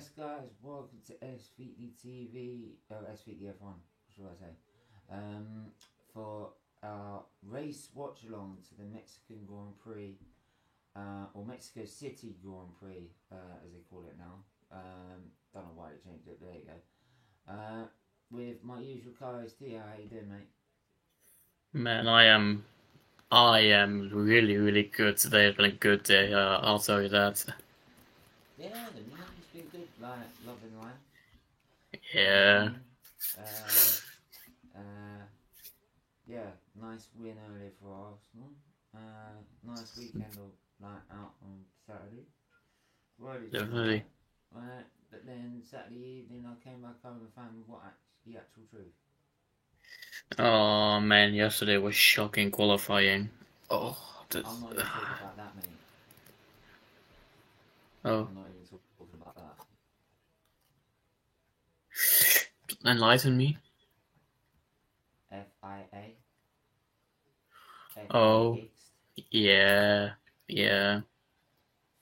Yes, guys, welcome to SVD TV, SVD F1, what should I say? For our race watch along to the Mexican Grand Prix, or Mexico City Grand Prix, as they call it now. Don't know why they changed it, but there you go. With my usual co-host here, how you doing, mate? Man, I am really, really good today. It's been a good day. I'll tell you that. Yeah, it's been good, like, loving life. You know what I Yeah, mean? Uh, yeah, nice win earlier for Arsenal. Nice weekend of like out on Saturday. Really chilled definitely. out. But then Saturday evening I came back home and found the actual truth. Oh man, yesterday was shocking qualifying. Oh, I'm this, not even talking about that, mate. oh, I'm not even talking about that. enlighten me. FIA, Oh, FIXed, yeah, yeah.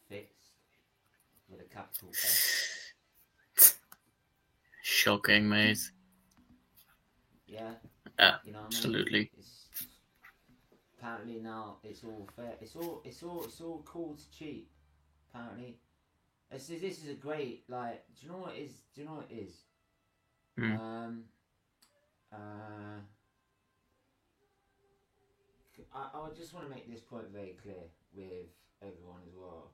fixed with a capital F. Shocking, mate. Yeah, Yeah, you know what I mean? absolutely. It's apparently now it's all fair. It's all cool to cheat. Apparently, this is a great like. Do you know what it is? Do you know what it is? Hmm. Um, uh, I just want to make this point very clear with everyone as well.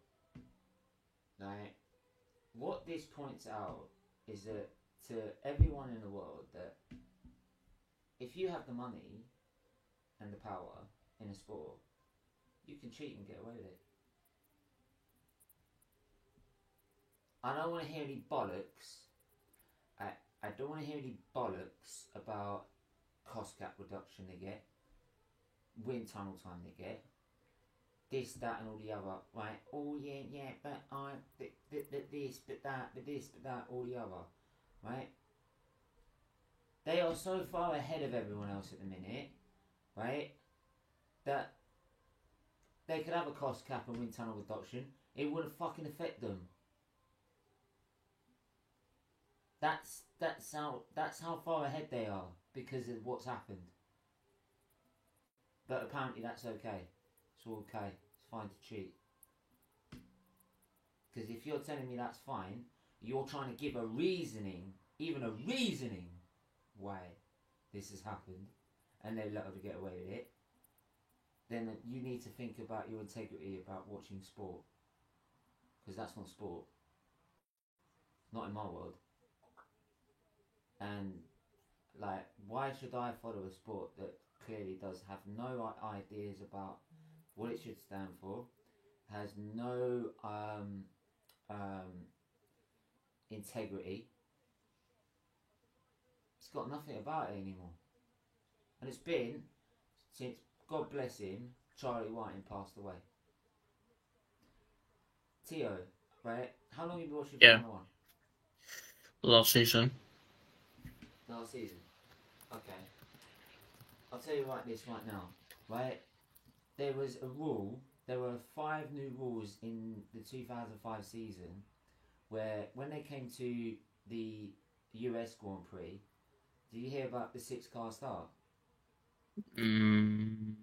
Like, what this points out is that to everyone in the world that if you have the money and the power in a sport, you can cheat and get away with it. I don't want to hear any bollocks. I, I don't want to hear any bollocks about cost cap reduction they get, wind tunnel time they get, this, that, and all the other, right? Oh yeah, but this, but that, but this, but that, all the other, right? They are so far ahead of everyone else at the minute, right? That they could have a cost cap and wind tunnel reduction. It wouldn't fucking affect them. That's how far ahead they are because of what's happened. But apparently that's okay. It's all okay. It's fine to cheat. Because if you're telling me that's fine, you're trying to give a reasoning, even a reasoning, why this has happened, and they let her get away with it. Then you need to think about your integrity about watching sport, because that's not sport. Not in my world. And like, why should I follow a sport that clearly does have no ideas about what it should stand for, has no um, integrity. It's got nothing about it anymore. And it's been since, God bless him, Charlie Whiting passed away. Tio, right? How long have you been watching Yeah, Formula 1? last season. Last season. Okay. I'll tell you this right now. Right? There was a rule, there were 5 new rules in the 2005 season where when they came to the US Grand Prix, did you hear about the 6-car start Mm.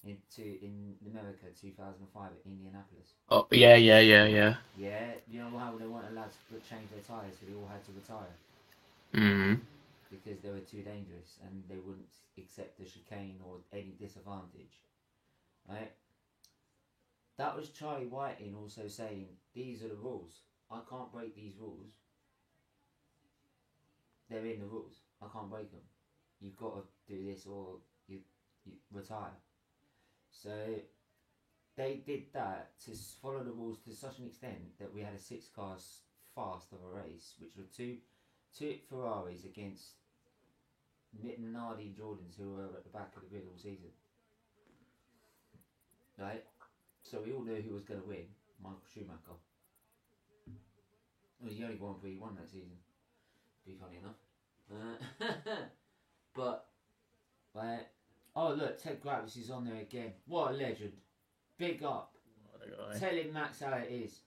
in America 2005 at Indianapolis? Oh, yeah, yeah, yeah, yeah. Yeah, you know how they weren't allowed to change their tyres, so they all had to retire Mm. because they were too dangerous and they wouldn't accept the chicane or any disadvantage. Right? That was Charlie Whiting also saying, these are the rules. I can't break these rules. They're in the rules. I can't break them. You've got to do this or you retire. So they did that to follow the rules to such an extent that we had a 6-car fast of a race, which were two Ferraris against Minardi and Jordans, who were at the back of the grid all season. Right? So we all knew who was going to win. Michael Schumacher. It was the only Grand Prix he won that season. To be funny enough. But like, oh look, Ted Gravis is on there again. What a legend! Big up. What a guy. Tell him Max how it is.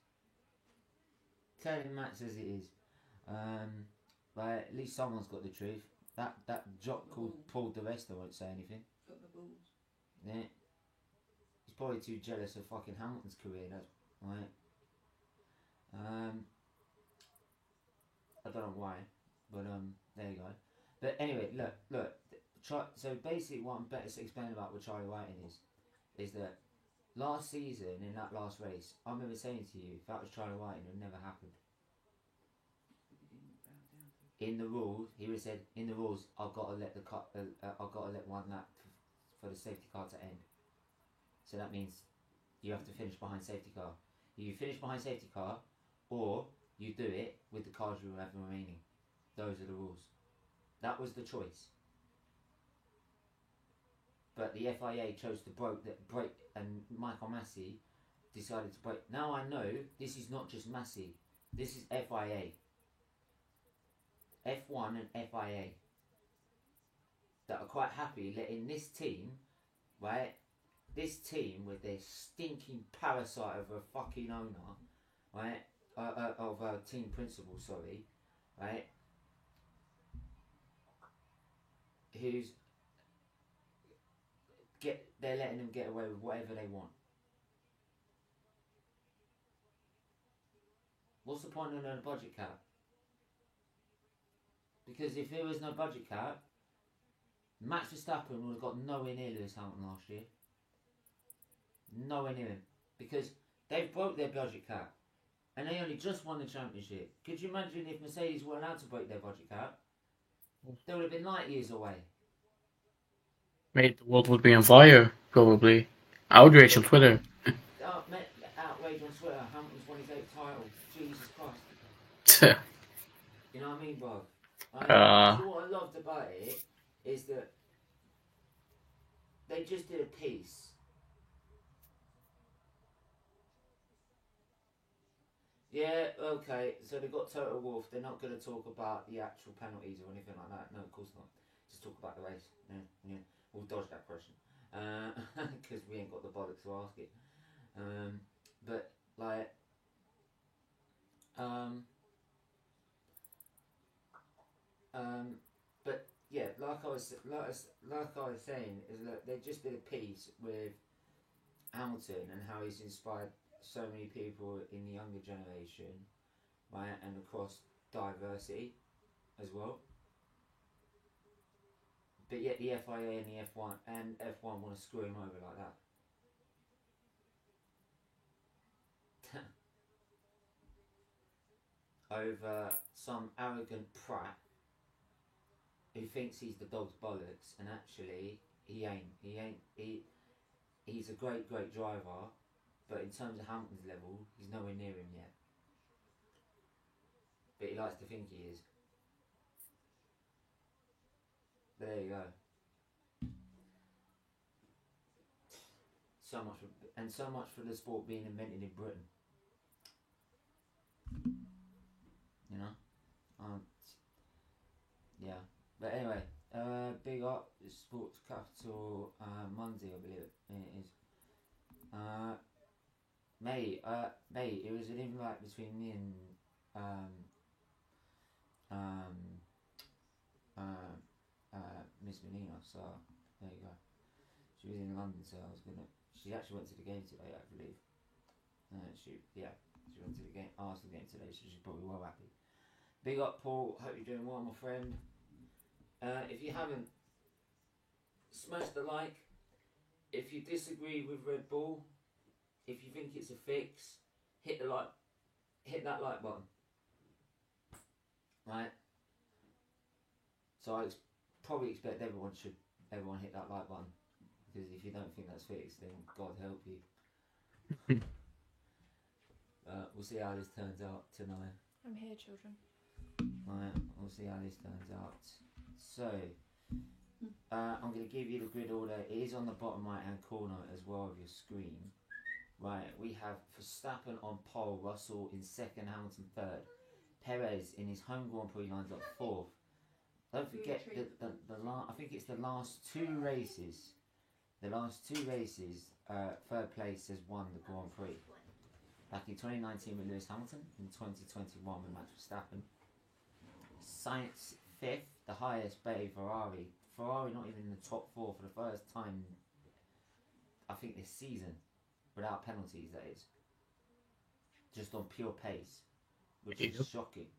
Tell him Max as it is. But at least someone's got the truth. That jock called Paul Di Resta won't say anything. Got the balls. Yeah. He's probably too jealous of fucking Hamilton's career, that's right. I don't know why, but there you go. But anyway, look. So basically, what I'm better to explain about what Charlie Whiting is that last season in that last race, I remember saying to you, if that was Charlie Whiting, it would never happened. In the rules, he would have said, in the rules, I've got to let I've got to let one lap for the safety car to end. So that means you have to finish behind safety car. You finish behind safety car, or you do it with the cars you have remaining. Those are the rules. That was the choice. But the FIA chose to break, and Michael Massey decided to break. Now I know this is not just Massey. This is FIA. F1 and FIA that are quite happy letting this team, right? This team with their stinking parasite of a fucking owner, right? Of a team principal, sorry, right? They're letting them get away with whatever they want. What's the point of no budget cap? Because if there was no budget cap, Max Verstappen would have got nowhere near Lewis Hamilton last year. Nowhere near him. Because they've broke their budget cap. And they only just won the championship. Could you imagine if Mercedes were allowed to break their budget cap? They would have been light years away. Mate, the world would be on fire, probably. Outrage on Twitter. Outrage on Twitter. Hamilton's won his 8th title. Jesus Christ. You know what I mean, bro? What I loved about it is that they just did a piece. Yeah, okay, so they got Toto Wolff. They're not going to talk about the actual penalties or anything like that. No, of course not. Just talk about the race. Yeah. We'll dodge that question. Because we ain't got the bollocks to ask it. But, like... but yeah, like I was saying, is that they just did a piece with Hamilton and how he's inspired so many people in the younger generation, right, and across diversity as well. But yet the FIA and the F1 want to screw him over like that. Over some arrogant prat who thinks he's the dog's bollocks, and actually he ain't. He's a great driver, but in terms of Hamilton's level, he's nowhere near him yet. But he likes to think he is. There you go. So much for the sport being invented in Britain. You know? Yeah. But anyway, big up Sports Capital Monday, I believe it is. Mate, it was an invite between me and Miss Menina, so there you go. She was in London, so she actually went to the game today, I believe. She went to the game, Arsenal game today, so she's probably well happy. Big up, Paul. Hope you're doing well, my friend. If you haven't, smash the like. If you disagree with Red Bull, if you think it's a fix, hit that like button. Right? So I probably expect everyone hit that like button, because if you don't think that's fixed, then God help you. We'll see how this turns out tonight. I'm here, children. Right, we'll see how this turns out. So, I'm going to give you the grid order. It is on the bottom right hand corner as well of your screen. Right, we have Verstappen on pole, Russell in second, Hamilton third. Perez in his home Grand Prix lines up fourth. Don't forget I think it's the last two races. Third place has won the Grand Prix. Back in 2019 with Lewis Hamilton, in 2021 with Max Verstappen. Science 5th, the highest bay Ferrari. Ferrari not even in the top 4 for the first time, I think, this season. Without penalties, that is. Just on pure pace. Which is shocking.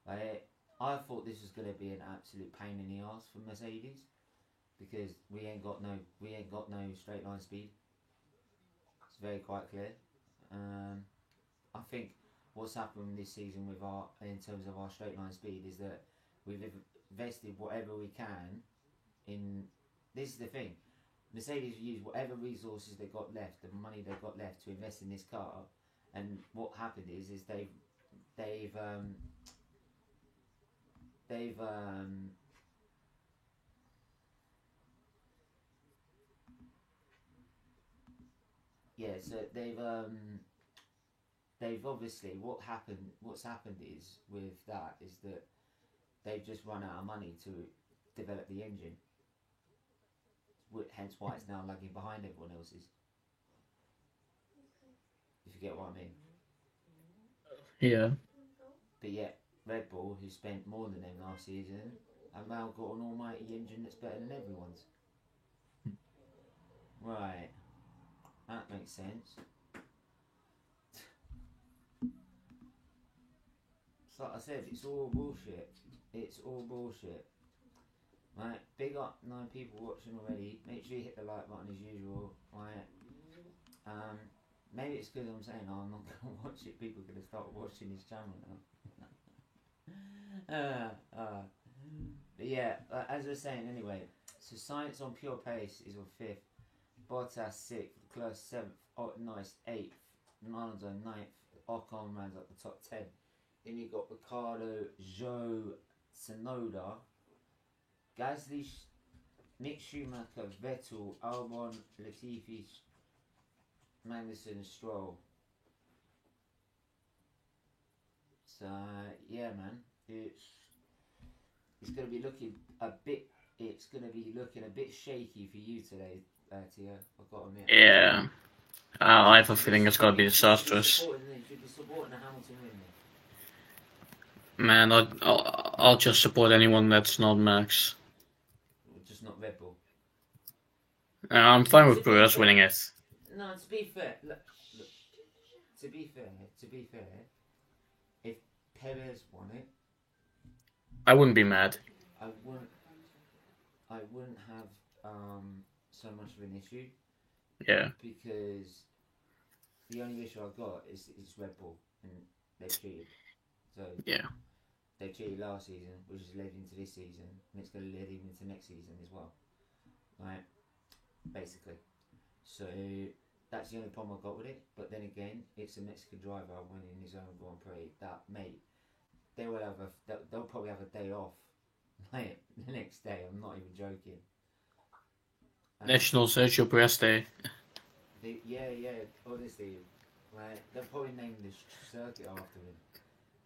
I thought this was going to be an absolute pain in the arse for Mercedes. Because we ain't got no straight line speed. It's very quite clear. I think what's happened this season with in terms of our straight line speed is that we've invested whatever we can in. This is the thing. Mercedes used whatever resources they got left, the money they got left to invest in this car, and what happened is they've obviously what's happened is with that is that they've just run out of money to develop the engine. Hence why it's now lagging behind everyone else's. If you get what I mean. Yeah. But yet, Red Bull, who spent more than them last season, have now got an almighty engine that's better than everyone's. Right. That makes sense. It's like I said, it's all bullshit. It's all bullshit. Right, big up 9 people watching already. Make sure you hit the like button as usual. Right. Maybe it's because I'm saying I'm not going to watch it. People are going to start watching this channel now. But yeah, as I was saying anyway. So Science on pure pace is on 5th. Bottas 6th. Leclerc 7th. Nice 8th. Alonso 9th. Ocon rounds up the top 10. Then you got Ricciardo, Zhou, Tsunoda, Gasly, Nick Schumacher, Vettel, Albon, Latifi, Magnussen, Stroll. So yeah, man, it's going to be looking a bit. It's going to be looking a bit shaky for you today, Tia. I've got to admit. Yeah. I have a feeling it's going to be disastrous. You'll be supporting the Hamilton win. Man, I'll just support anyone that's not Max. Just not Red Bull. I'm fine with Perez winning it. No, to be fair, look, to be fair, if Perez won it, I wouldn't be mad. I wouldn't have so much of an issue. Yeah. Because the only issue I've got is Red Bull, and they've cheated. So yeah. They cheated last season, which has led into this season, and it's going to lead into next season as well. Right? Basically. So that's the only problem I've got with it. But then again, it's a Mexican driver winning his own Grand Prix. That, mate, they'll probably have a day off. Like, the next day, I'm not even joking. National Sergio Perez Day. Yeah, honestly. Right? They'll probably name this circuit after him.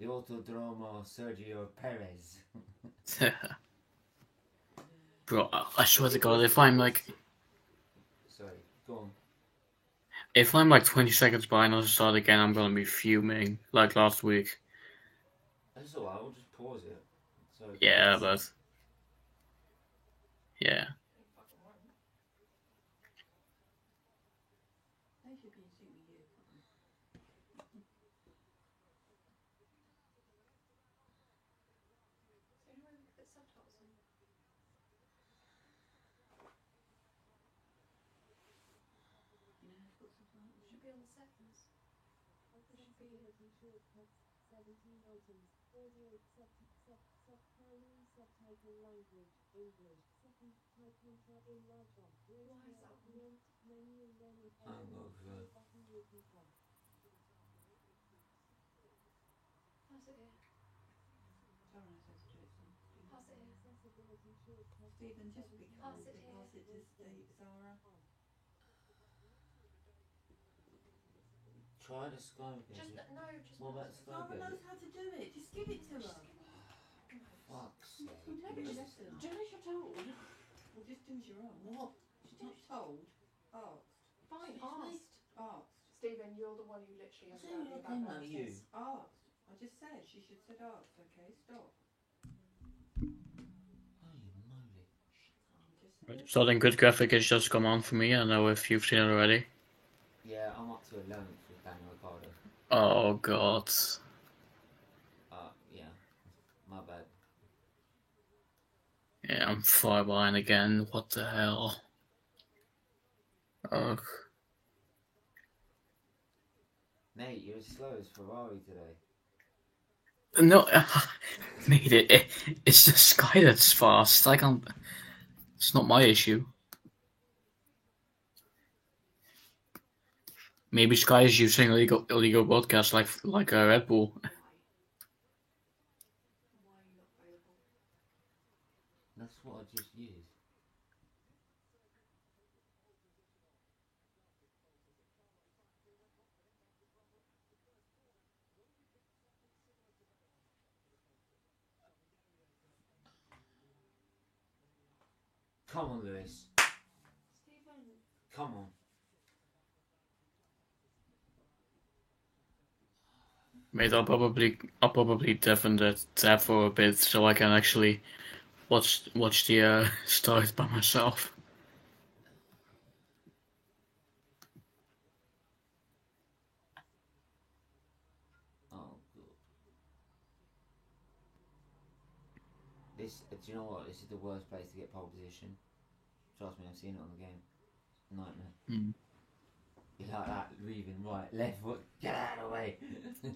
The Autodromo Sergio Perez. Bro, I swear to God, if I'm like... Sorry, go on. If I'm like 20 seconds behind on the start again, I'm gonna be fuming, like last week. That's alright, we'll just pause it. So yeah, but... Yeah. Stephen, just pass it to Zara. Try the Sky thing. What about Sky? Zara knows how to do it. Just give it to her. Fuck's sake. Do as you're told. Well, just do as you're on. What? She's not told. Asked. Fine, asked. Asked. Stephen, you're the one who literally has What's heard me about you? this. Asked. I just said. She should have said asked. Okay, stop. Starting good graphic has just come on for me. I don't know if you've seen it already. Yeah, I'm up to 11th with Daniel Ricciardo. Oh god. Yeah, my bad. Yeah, I'm far behind again. What the hell? Ugh. Nate, you're as slow as Ferrari today. No, mate, it's the Sky that's fast. I can't. It's not my issue. Maybe Sky is using illegal broadcast like a Red Bull. Why? Why are you not available? That's what I just used. Come on, Lewis. Stephen. Come on. Mate, I'll probably deafen that tab for a bit so I can actually watch the start by myself. Oh, good. This, do you know what? This is the worst place to get pole position. Trust me, I've seen it on the game. Nightmare. Mm. You like that, weaving right, left foot, get out of the way. You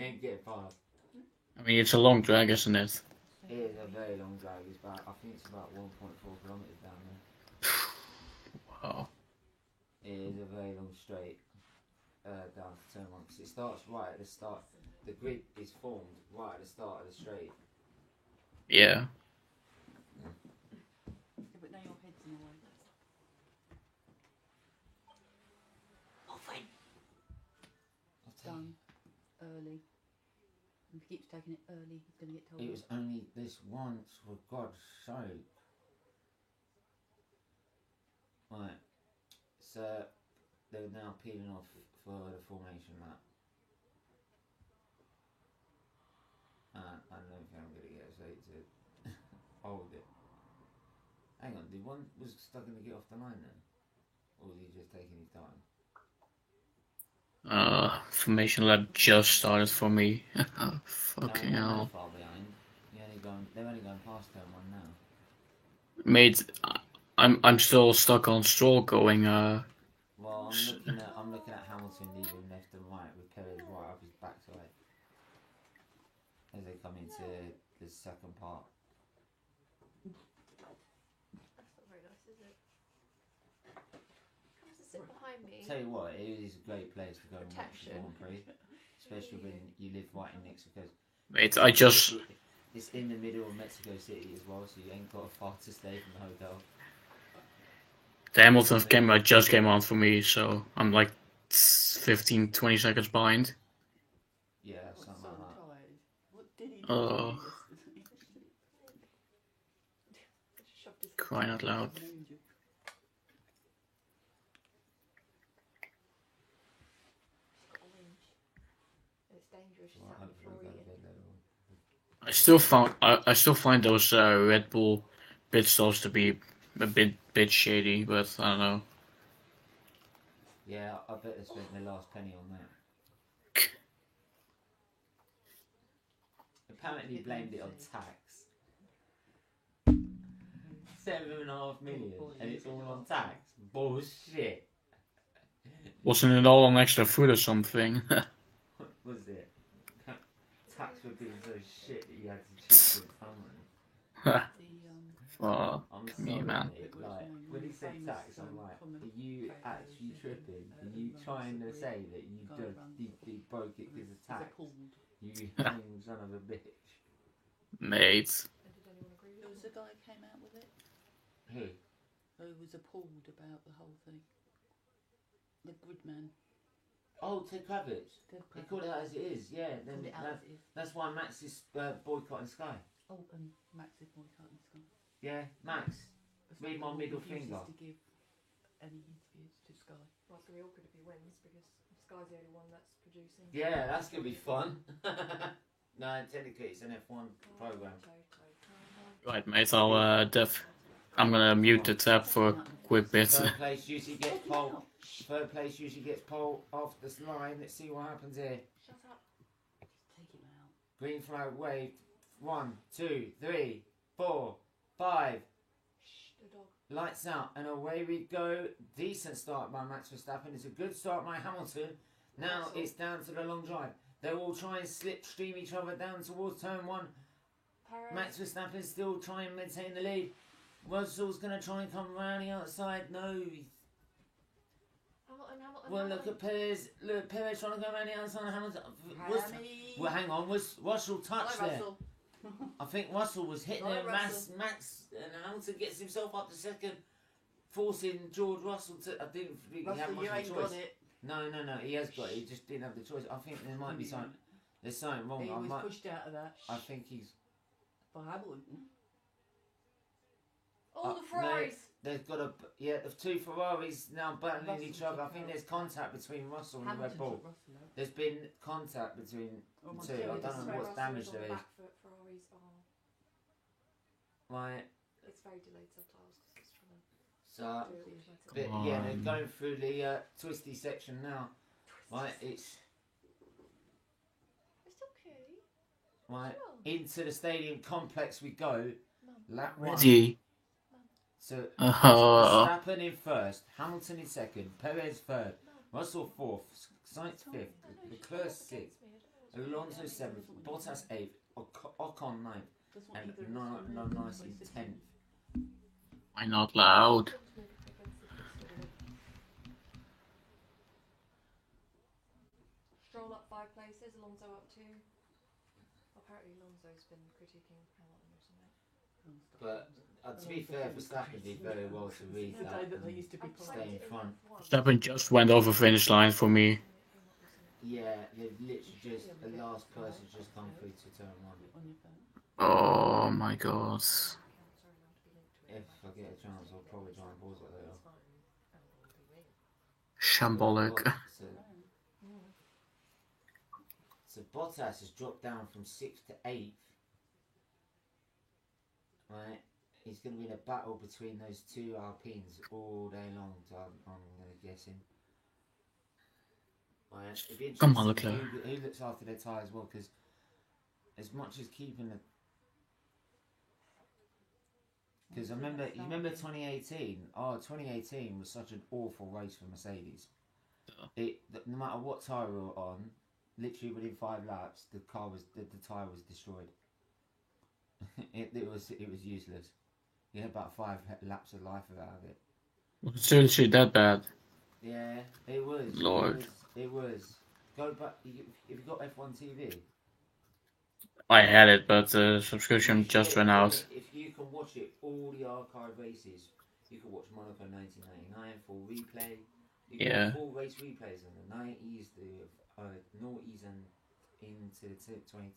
ain't get past. I mean, it's a long drag, isn't it? It is a very long drag. It's about, I think it's about 1.4 kilometres down there. Wow. It is a very long straight down to turn one. Because it starts right at the start. The grid is formed right at the start of the straight. Yeah. But now your head's in the way. Oh, fine. Done early. If he keeps taking it early, he's going to get told. It was only this once, for God's sake. Right. So, they're now peeling off for the formation lap. I don't think I'm going to get a say to hold it. Hang on, the one was stuck in the get off the line then? Or was he just taking his time? Formation lab just started for me. Fucking No, hell. far behind. They're only going past turn one now. Mate, I'm still stuck on Stroll going. Well, I'm looking at Hamilton leaving left and right with Perez right up his backside as they come into the second part. That's not very nice, is it? Comes to sit behind me. Tell you what, it is a great place to go and watch the Protection. Grand Prix, especially when you live right in Mexico. Mate, I just. It's in the middle of Mexico City as well, so you ain't got far to stay from the hotel. The Hamilton camera just came on for me, so I'm like 15, 20 seconds behind. Yeah, Got something so like that. tired. What did he do Oh. yesterday? Just shoved his Crying out loud. Mooned you. She's got a whinge. And it's dangerous. She's Well, out hopefully before we've got a eating. bit later on. I still find those Red Bull pit stops to be a bit shady, but I don't know. Yeah, I bet they spent their last penny on that. Apparently he blamed it on tax. 7.5 million, and it's all on tax. Bullshit. Wasn't it all on extra food or something? What was it? Tax for being so shit that you had to cheat with family. Oh, I'm me, sorry, man. mate, like, when he said tax, I'm like, are you actually tripping? Are you trying to say that you broke it because of tax? You hanging son of a bitch. Mate. And did anyone agree There with was him? a guy who came out with it Who? who was appalled about the whole thing. The grid man. Oh, Ted Kravitz. They call it out as it is, yeah. Then Called it out as it is. that's why Max is boycotting Sky. Oh, and Max is boycotting Sky. Yeah, Max. Read my middle finger. To give any interviews to Sky. Well, it's going to be awkward if he wins because Sky's the only one that's producing. Yeah, that's gonna be fun. No, technically it's an F1 program. Right, mate. I'll I'm gonna mute the tab for a quick bit. Third place usually gets Talking pole. about. Third place usually gets pole off this line. Let's see what happens here. Shut up. Take him out. Green flag waved. 1, 2, 3, 4, 5. Shh, the dog. Lights out and away we go. Decent start by Max Verstappen. It's a good start by Hamilton. Now Russell. it's down to the long drive. They will try and slipstream each other down towards turn 1. Perez. Max Verstappen still trying to maintain the lead. Russell's going to try and come around the outside. No. Hamilton. Well, look at Perez. Look, Perez trying to go around the outside of Hamilton. Well, hang on. Was Russell touched Hello, there? Russell. I think Russell was hitting Hello, there. Russell. Max and Hamilton gets himself up to second, forcing George Russell to. I didn't think he had Russell, much you of a ain't choice. got it. No. He has got it. He just didn't have the choice. I think there might be something. There's something wrong. He I was might. pushed out of that. I think he's. For Hamilton. All the no, Ferraris. They've got a. Yeah, the two Ferraris now battling Russell each other. I took think out. there's contact between Russell and the Hamilton Red Bull. took Russell out. There's been contact between Oh my the two. I God, don't this is know where what damage there is. Back foot Ferraris are. Right. It's very delayed subtitles because it's trying to So. do it automatically. But Come yeah, they're on. going through the twisty section now. Right, it's It's okay. right Sure. into the stadium complex we go. Mum. Lap 1. Ready? So Oh, Verstappen in first, Hamilton in second, Perez third, Russell fourth, Sainz fifth, Leclerc sixth, Alonso seventh, Bottas eighth, Ocon ninth, Doesn't want and either of us to remove Nicey him, wasted 10th. why not loud? Stroll up 5 places, Alonso up 2. Apparently Alonso's been critiquing Hamilton or something. him. But to be fair, Verstappen did very well to read The that day that they and used to be stay in front. Verstappen just went over finish line for me. Yeah, they've literally just, the last person just come through to turn 1. on your phone. Oh my god. If I get a chance, I'll probably try and pause it later. Shambolic. So, so Bottas has dropped down from 6th to 8th. Right, he's going to be in a battle between those two Alpines all day long. So I'm guessing. Right, it'd be Come on, interesting Leclerc. who looks after their tyres as well, because as much as keeping the. Because I remember, you remember 2018? Oh, 2018 was such an awful race for Mercedes. No matter what tyre we were on, literally within 5 laps, the tyre was destroyed. it was useless. You had about 5 laps of life out of it. Was it seriously that bad? Yeah, it was. Lord. It was. Go back. If you got F1 TV, I had it, but the subscription you just should ran get out. it. If you can watch it, all the archive races, you can watch Monaco 1999 full replay. You can Yeah. watch full race replays in the 90s, the noughties, and into the 20s.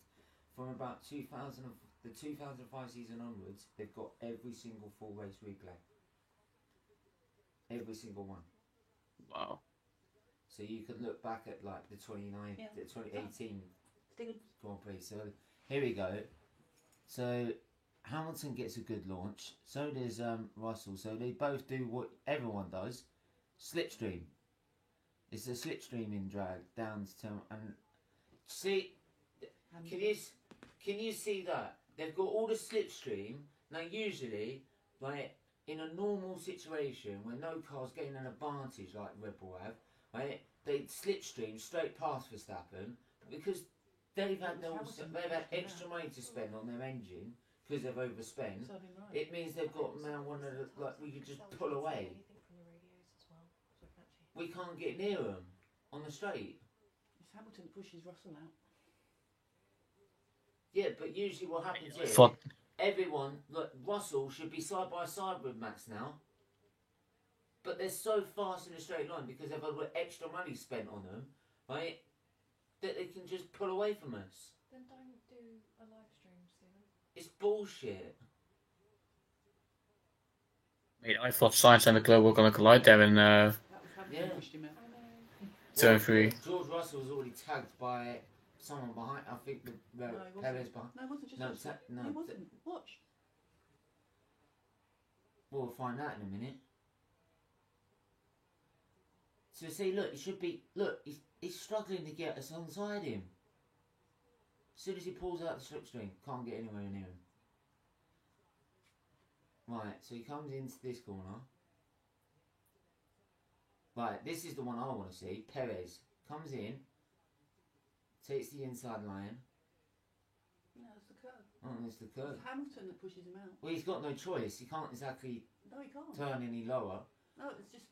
From about 2000, the 2005 season onwards, they've got every single full race replay. Every single one. Wow. So you could look back at like the 2018 Still Grand Prix. So here we go. So Hamilton gets a good launch. So does Russell. So they both do what everyone does: slipstream. It's a slipstreaming drag down to and see. Can you see that they've got all the slipstream now? Usually, like in a normal situation where no car's getting an advantage like Red Bull have, right? They slipstream straight past Verstappen because they've had extra money to spend on their engine because they've overspent. serving right. It means they've got now one of the, like we could just pull away. We can't get near them on the straight. It's Hamilton that pushes Russell out. Yeah, but usually what happens I is thought everyone, look, Russell should be side by side with Max now. But they're so fast in a straight line because they've got extra money spent on them, right? That they can just pull away from us. Then don't do a live stream, Stephen. It's bullshit. mate, I thought Sainz and Leclerc were gonna collide there in That was Hamilton Yeah. pushed him out. I know. turn 3. George Russell was already tagged by someone behind. I think the No, he wasn't. Perez behind. No, it wasn't just No, Russell. no, He wasn't. Watch. We'll find out in a minute. So see, look, he should be. Look, he's struggling to get us onside him. As soon as he pulls out the slipstream, can't get anywhere near him. Right, so he comes into this corner. Right, this is the one I want to see. Perez comes in, takes the inside line. No, it's the curve. Oh, there's the curve. It's Hamilton that pushes him out. Well, he's got no choice. He can't exactly No, he can't. turn any lower. No, it's just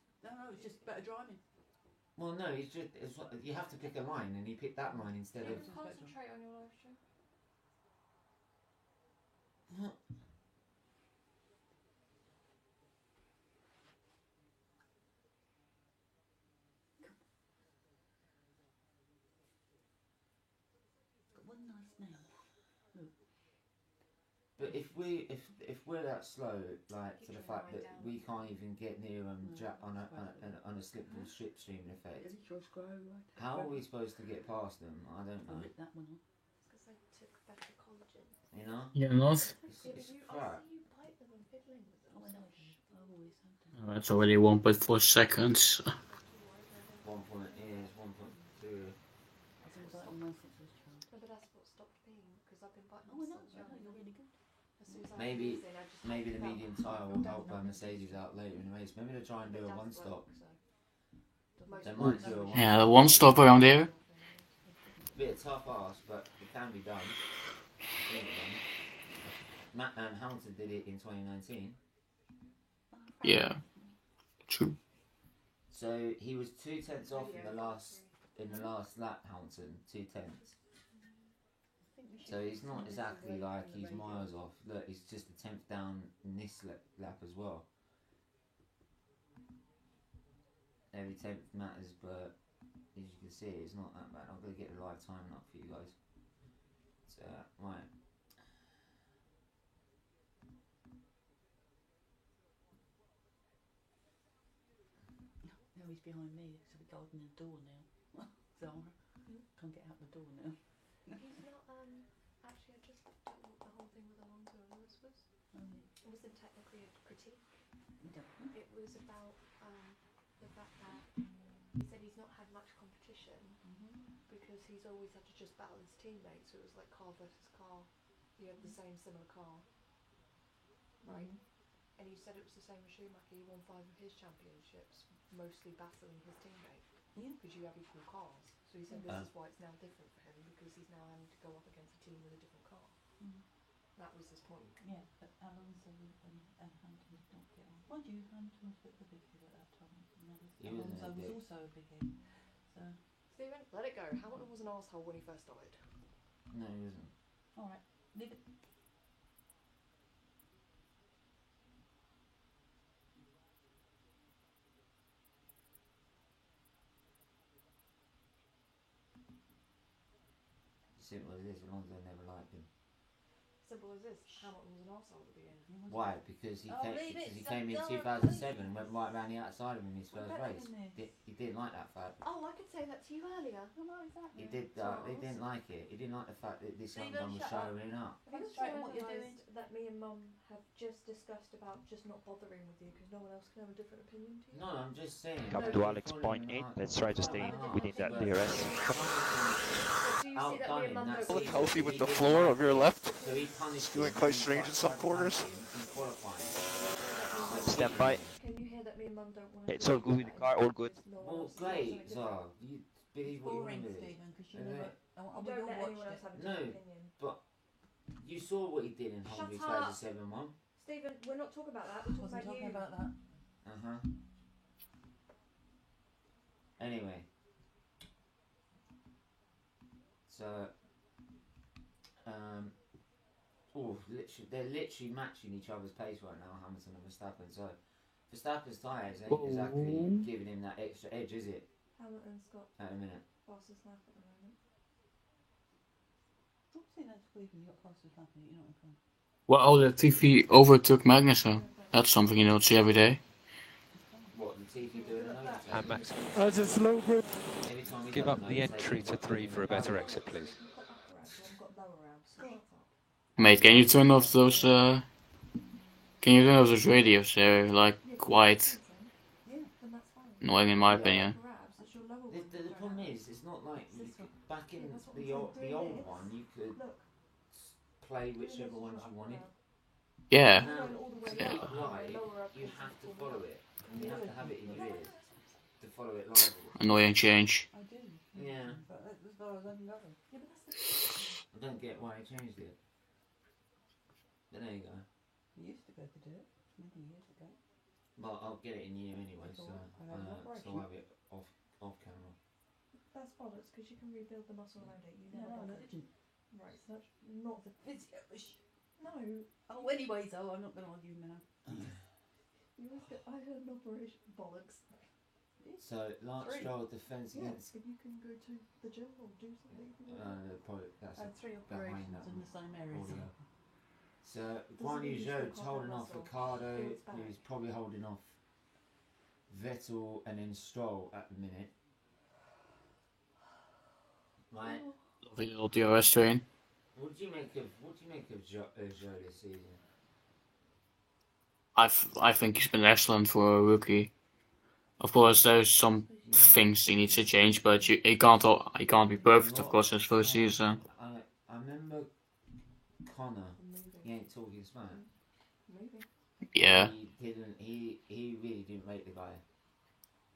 better driving. Well, no, you have to pick a line, and he picked that line instead Yeah, of. just concentrate on your live stream. What? Got one nice name. But if we're that slow, like Keep to the your fact line that down. we can't even get near No, on a that's on a slippery slipstream effect, Really, George Grow, right? how are we supposed to get past them? I don't I'll know. rip that one off. It's because they took better collagen. You know, Yeah, not. it's, Yeah, but it's I crap. see you bite them and fiddling with them. Oh, I know. Stop I always have to. That's already 1.4 seconds. 1.2. I've been biting mine since I was a child. No, but that's what stopped being because I've been biting Oh, I know. them since young. You're really good. As soon as I Maybe- was in, I just Maybe the felt medium that. tyre will help Mercedes out later in the race. Maybe they'll try and do It a does one work, stop. so. They might do a one. Yeah, the one stop around there. Bit of tough ass, but it can be done. Matt and Hamilton did it in 2019. Yeah, true. So he was 2/10 off in the last lap. Hamilton 2/10. So he's not exactly like he's miles off. Look, he's just a 10th down in this lap as well. Every 10th matters, but as you can see, it's not that bad. I'm going to get the live time up for you guys. So, right. Now he's behind me, so we're guarding the door now. Zara, can't get out the door now. He's not, actually, I just don't know what the whole thing with Alonso and Lewis was. It wasn't technically a critique. It was about the fact that he said he's not had much competition because he's always had to just battle his teammates. So it was like car versus car. You had the same similar car, right? And you said it was the same with Schumacher. He won 5 of his championships, mostly battling his teammate. Yeah. Because you have equal cars. So he said this is why it's now different for him because he's now having to go up against a team with a different car. That was his point. Yeah, but Alonso and Hamilton did not get on. Mind you, Hamilton was a bit of a big head at that time. He wasn't Alonso a was dick. also a big head. So, Stephen, let it go. Hamilton was an arsehole when he first started. No, he wasn't. alright, leave it. Simple as this, Alonso never liked him. Simple as this. Hamilton was an arsehole at the beginning. Why? Because he Oh, came, leave it, because he stop came in going, 2007 and went right round the outside of him in his We're first better race. than this. He didn't like that fact. Oh, I could say that to you earlier. Oh, no, exactly. He did. He didn't like it. He didn't like the fact that this young Stephen, gun was shut up. showing up. Have you Concentrate on also what you're realised that me and Mum have just discussed about just not bothering with you because no one else can have a different opinion to you? No, I'm just saying. Come that to he's Alex falling point in 8. line. Let's try to stay within that But DRS. So do you see that outdone me and him Mum that don't season. healthy with He the didn't floor like of your it. left. So he punished Doing him quite and he strange in some punished corners. him in qualifying. Stand by. Can you hear that me and Mum don't want to? It's all good with the car, all good. Well, great, Zara. You believe what you Boring, want to do. Stephen, because you Isn't never. it? Oh, You we don't all let anyone watched else it. have a No. different opinion. But you saw what he did in Hungary Shut up. 2007, Mum. Stephen, we're not talking about that. We're talking Wasn't about talking you. about that. Anyway. So, they're literally matching each other's pace right now, Hamilton and Verstappen. So, Verstappen's tyres ain't exactly giving him that extra edge, is it? Hamilton's got At a minute. fastest lap at the moment. I'm saying that's weird when you got fastest lap and you're not in front. Well, Latifi overtook Magnussen. That's something you don't see every day. What, the TV doing an overtake? And Max, That's a slow grip. Every time he give does up an the overtake, entry he's to got 3 for a better exit, please. You've got upper ramps, I've got lower ramps. So shut up. Mate, can you turn off those Can you know those radios? They're like Yeah, quite Yeah. then that's fine. annoying in my Yeah. opinion. Grabs, it's your lower The, one the, that the don't problem have. is, it's not like you This could, one. back in Yeah, that's what I'm the saying, old doing this. one, you could Look, play doing this whichever is ones your you upper wanted. grab. Yeah. If you're going all the way Yeah. up, Right, my lower up you is have to all the way follow up. it. And you have to have it in No, your no, ears no, it's- to follow it live. Annoying change. I do. Yeah. But that's as far as I can go. Yeah, but that's the I don't get why I changed it. But there you go. We used to go to do it many years ago. But I'll get it in here anyway, so I have an operation. I'll have it off camera. That's bollocks because you can rebuild the muscle around it. You No, never no, bothered. didn't. Right, so that's not the Physio machine. no. Oh, anyway, so I'm not going to argue now. You always get. I had an operation. Bollocks. So Lance Three. Stroll defends Yeah, against but you can go to the gym or do something. probably that's I had 3 behind operations that in the same area. audio. So Doesn't Guan mean Yu you Zhou still can't holding have off muscle. Ricardo, Builds back. who's probably holding off Vettel and then Stroll at the minute. Right. Lovely little DRS train. What do you make of Zhou this season? I think he's been excellent for a rookie. Of course, there's some things he needs to change, but he can't be perfect. Of course, his first season. I remember Connor. He ain't talking smack. Maybe. Yeah. He really didn't rate the guy.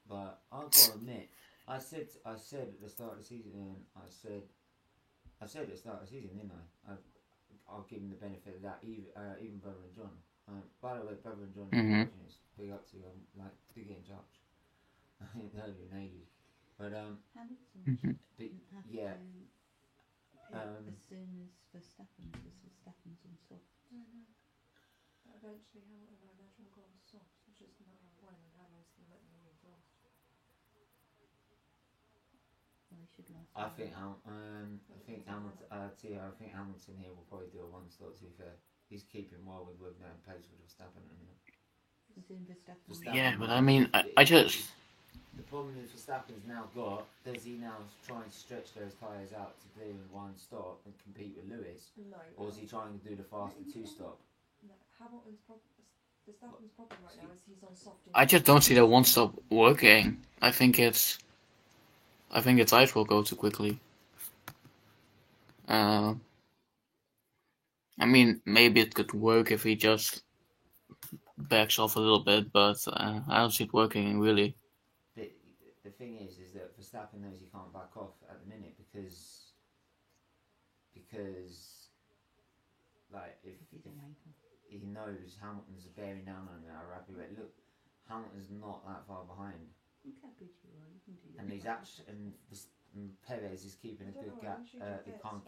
But I've got to admit, I said at the start of the season, I said at the start of the season, didn't I? I'll give him the benefit of that, even Brother and John. By the way, Brother and John, big up to like to get in touch. Earlier in ages. But Hamilton but, didn't have yeah. to as soon as Verstappen, because Verstappen's on soft. I know. But eventually, Hamilton, I imagine, will go on soft. It's just a matter of when and how long it's going to let them exhaust. Well, they should last. I think Hamilton here will probably do a one stop. To be fair, he's keeping well with now in pace with Verstappen at the minute. As in Verstappen. Yeah, but I mean, I just. The problem is Verstappen's now got. Does he now try and stretch those tyres out to do in one stop and compete with Lewis, No. or is he trying to do the faster two stop? No. Hamilton's problem. Verstappen's problem right now is he's on soft. I just don't see that one stop working. I think its eyes will go too quickly. I mean, maybe it could work if he just backs off a little bit, but I don't see it working really. The thing is that Verstappen knows he can't back off at the minute because like if he knows Hamilton's bearing down on him at a rapid rate. Look, Hamilton's not that far behind, Look how good you are. You can do and he's actually and Perez is keeping a good gap. He can't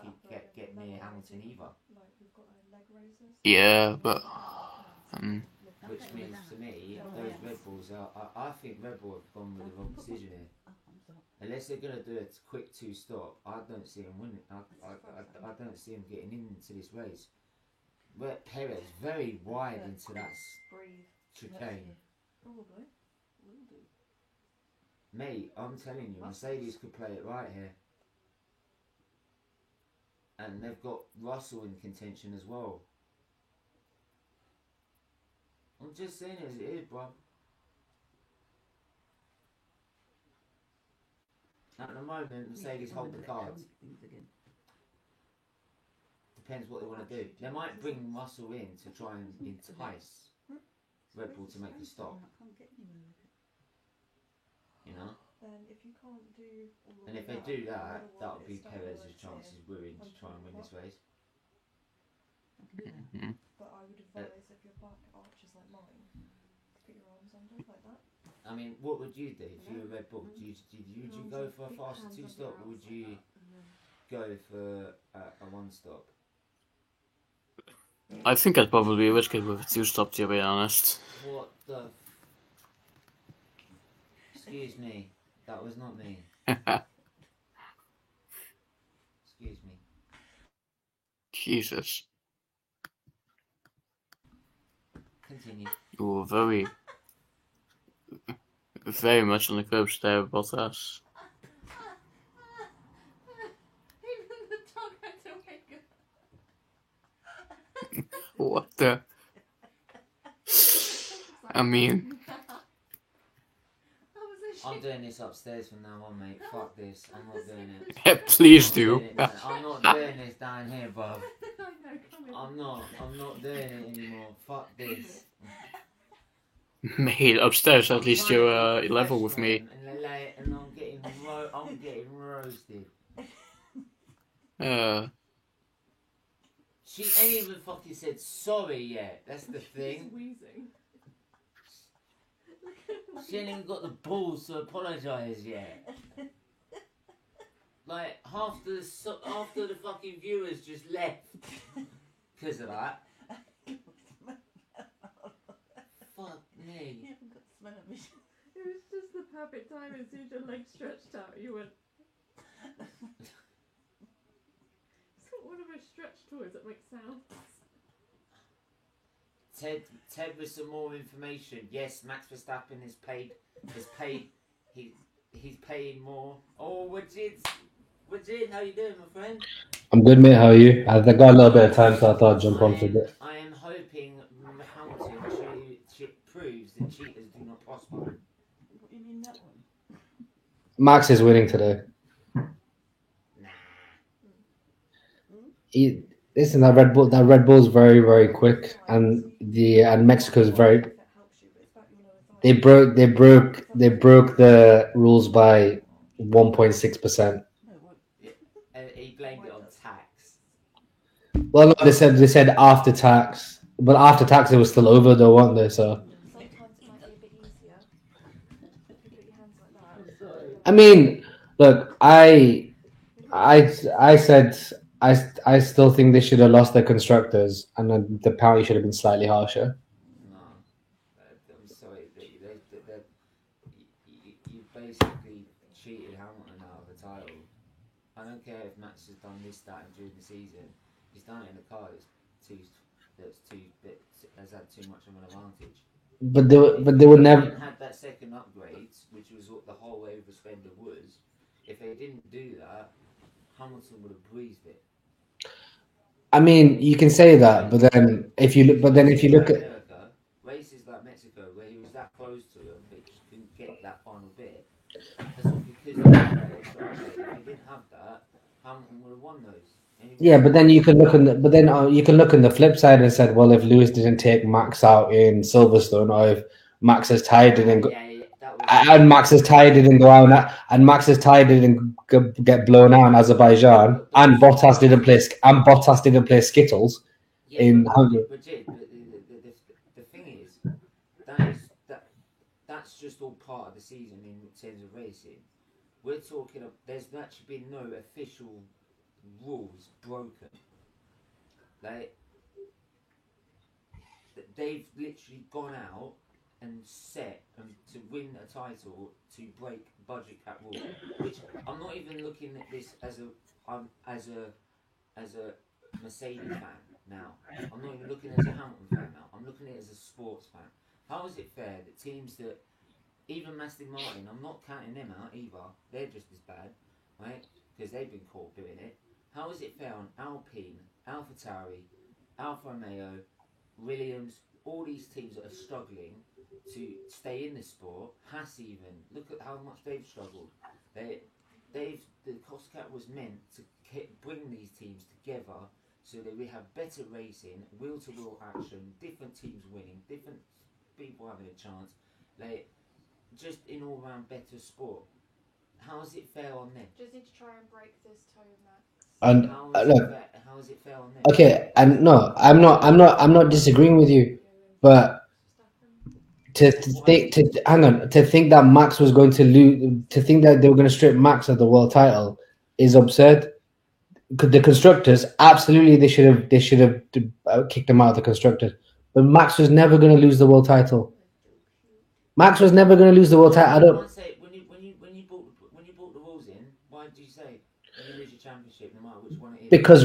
get near Hamilton either, Like we've got leg raisers. Yeah, but which means to me those Red Bulls are. I think Red Bull have gone with the wrong decision here. Unless they're gonna do a quick two stop, I don't see him winning. I don't see him getting into this race. Where Perez very wide into that Breathe. chicane. Probably. Will do. Mate, I'm telling you, Mercedes could play it right here. And they've got Russell in contention as well. I'm just saying as it is, bro. At the moment, Mercedes hold the cards. Depends what they want to do. They might bring Russell in to try and entice Red Bull to make a stop, I can't get anywhere with it. you know? Then if you can't do. All the And way if they up, do you that, gotta that'll want be it to Perez's stabilise chances here. ruined to try and win this race. I can do that. But I would advise if your back arches like mine, to put your arms under like that. I mean, what would you do if you were Red Bull? Would you go for a faster two stop, or would you go for a one stop? I think I'd probably risk it with a two stop, to be honest. What the? Excuse me, that was not me. Excuse me. Jesus. Continue. You were very much on the curbs there, Bottas. Even the dog had to wake up. What the? I mean, I'm doing this upstairs from now on, mate. Fuck this. I'm not doing it. please I'm do. doing it- I'm not doing this down here, bruv. I'm not doing it anymore. Fuck this. Mate, upstairs at I'm least trying you're to be level with me. professional and I'm getting roasted. She ain't even fucking said sorry yet. That's the thing. Wheezing. She ain't even got the balls to apologise yet. Like half the fucking viewers just left because of that. Fuck me. You haven't got the smell of me. It was just the perfect time as soon as your legs stretched out. You went. It's got one of those stretch toys that makes sounds. Ted with some more information. Yes, Max Verstappen is paid. He's paying more. Oh, Wajid, how you doing, my friend? I'm good, mate. How are you? I got a little bit of time, so I thought I'd jump on for a bit. I am hoping Hamilton proves that cheaters do not prosper. What do you mean that one? Max is winning today. Nah. Listen, that Red Bull's very, very quick, and Mexico's very. They broke the rules by 1.6%. He blamed it on tax. Well, no, they said after tax, but after tax it was still over though, weren't they? So Sometimes it might be a bit easier. If you put your hands like that. I mean, look, I said I still think they should have lost their constructors, and then the penalty should have been slightly harsher. No, I'm sorry. You basically cheated Hamilton out of the title. I don't care if Max has done this, that, and during the season. He's done it in a car that has had too much of an advantage. But they would never. Had that second upgrade, which was what the whole way of Spender was. If they didn't do that, Hamilton would have breezed it. I mean, you can say that, but then if you look at America, races like Mexico, where he was that close to them, but just couldn't get that final bit. That's all because of that extra upgrade. If he didn't have that, Hamilton would have won those. yeah, but then you can look on the flip side and said, well, if Lewis didn't take Max out in Silverstone, or if Max is tired and Max is tired and go out, and Max is tired and get blown out in Azerbaijan, and Bottas didn't play Skittles in Hungary. But the thing is, that's just all part of the season in terms of racing. We're talking of there's actually been no official rules broken. Like they've literally gone out and set to win a title to break budget cap rule, which I'm not even looking at this as a Mercedes fan now. I'm not even looking as a Hamilton fan now. I'm looking at it as a sports fan. How is it fair that teams that even Aston Martin, I'm not counting them out either. They're just as bad, right? Because they've been caught doing it. How is it fair on Alpine, AlphaTauri, Alfa Romeo, Williams, all these teams that are struggling to stay in the sport? Haas even, look at how much they've struggled. The cost cap was meant to bring these teams together so that we have better racing, wheel-to-wheel action, different teams winning, different people having a chance, like just in all-round better sport. How is it fair on them? Just need to try and break this toe, Max. And How is it fair on them? okay, and no, I'm not disagreeing with you, but to think that Max was going to lose, to think that they were going to strip Max of the world title is absurd. The constructors, absolutely, they should have kicked him out of the constructors. But Max was never going to lose the world title. Max was never going to lose the world title. I don't. When you brought the rules in, why did you say when you lose your championship, no matter which one it is? Because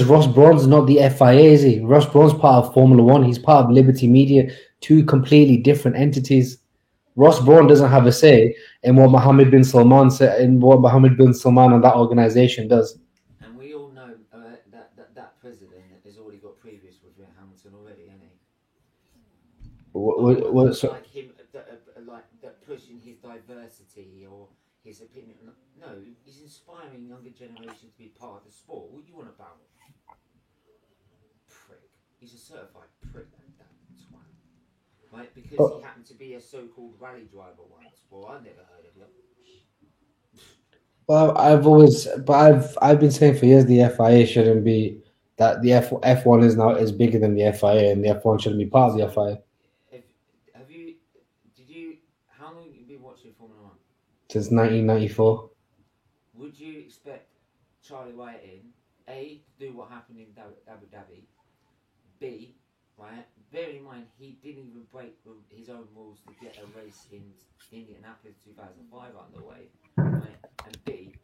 Ross Brawn's not the FIA, is he? Ross Brawn's part of Formula One. He's part of Liberty Media, two completely different entities. Ross Brawn doesn't have a say in what Mohammed bin Salman and that organization does. And we all know that president has already got previous with Hamilton already, hasn't he? So, like him, like that pushing his diversity or his opinion. No, he's inspiring younger generations to be part of the sport. What do you want about him? Prick. He's a certified prick. That twat. Right? Because he happened to be a so-called rally driver once. Well, I never heard of him. well, I've been saying for years the FIA shouldn't be that the F1 is now is bigger than the FIA, and the F1 shouldn't be part of the FIA. How long have you been watching Formula One? Since 1994. Would you expect Charlie Whiting A to do what happened in Abu Dhabi? B, right? Bear in mind he didn't even break his own rules to get a race in Indianapolis 2005 underway, right? And B,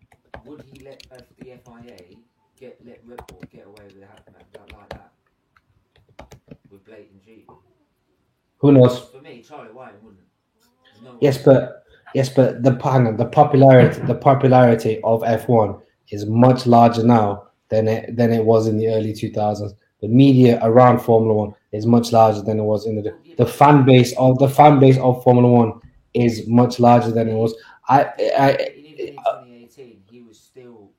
would he let the FIA let Red Bull get away with that like that with blatant cheating? Who knows? For me, Charlie Whiting wouldn't. No Yes, but the popularity of F1 is much larger now than it was in the early 2000s. The media around Formula One is much larger than it was in the fan base of Formula One is much larger than it was. Even in 2018, he was still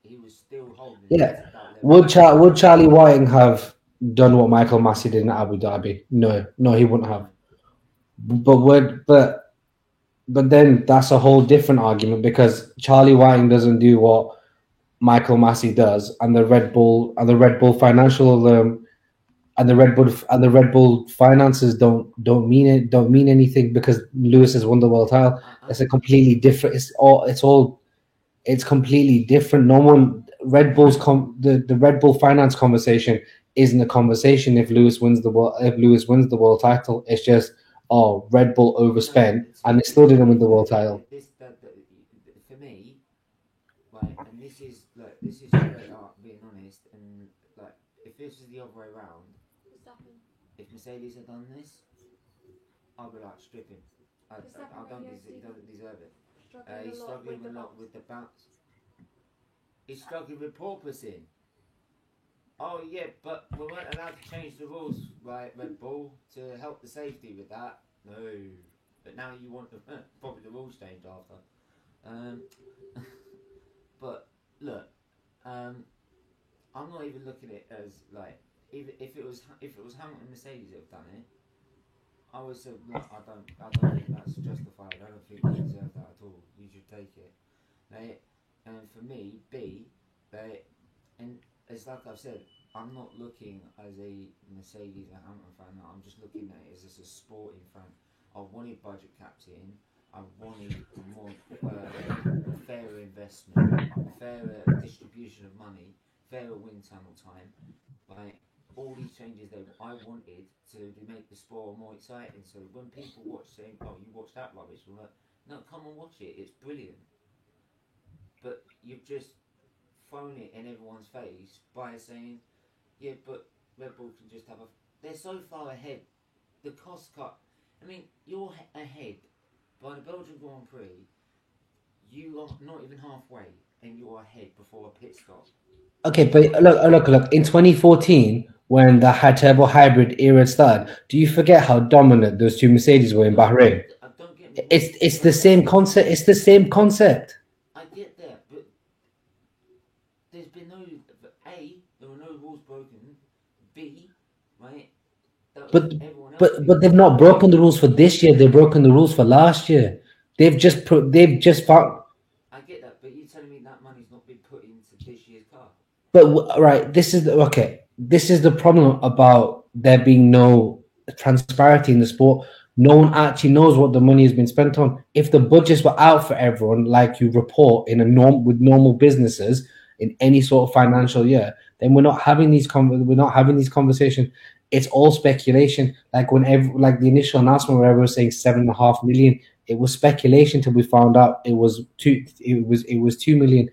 holding. Yeah. Would Charlie Whiting have done what Michael Massey did in Abu Dhabi? No, he wouldn't have. But then that's a whole different argument because Charlie Whiting doesn't do what Michael Massey does, and the Red Bull financial and the Red Bull finances don't mean anything because Lewis has won the world title. It's a completely different. It's completely different. No one Red Bull's the Red Bull finance conversation isn't a conversation if Lewis wins the world title. It's just Red Bull overspent and they still didn't win the world title. For me, like, and this is straight up being honest, and like if this was the other way around, if Mercedes had done this, I'd be like stripping. He doesn't deserve it. He's struggling a lot with the bounce. He's struggling with porpoising. Oh yeah, but we weren't allowed to change the rules, right, Red Bull, to help the safety with that. No, but now you want probably the rules changed after. But look, I'm not even looking at it as like if it was Hamilton and Mercedes that have done it. I would say look, I don't think that's justified. I don't think you deserve that at all. You should take it. And for me, and it's like I've said, I'm not looking as a Mercedes and Hamilton fan. I'm just looking at it as a sporting fan. I wanted budget caps in. I wanted more fairer investment, fairer distribution of money, fairer wind tunnel time. Like all these changes that I wanted to make the sport more exciting. So when people watch saying, "Oh, you watch that rubbish," we're like, "No, come and watch it. It's brilliant." But you've just thrown it in everyone's face by saying, yeah, but Red Bull can just have a... They're so far ahead. The cost cut... I mean, you're ahead. By the Belgian Grand Prix, you are not even halfway, and you're ahead before a pit stop. Okay, but look. In 2014, when the turbo hybrid era started, do you forget how dominant those two Mercedes were in Bahrain? It's the same concept. It's the same concept. I get that, but there's been no... A, there were no rules broken. B, right? But they've not broken the rules for this year. They've broken the rules for last year. They've just found... I get that, but you're telling me that money's not been put into this year's car. But right, this is the problem about there being no transparency in the sport. No one actually knows what the money has been spent on. If the budgets were out for everyone, like you report with normal businesses in any sort of financial year, then we're not having these conversations. It's all speculation. Like like the initial announcement where everyone was saying 7.5 million, it was speculation till we found out it was 2 million.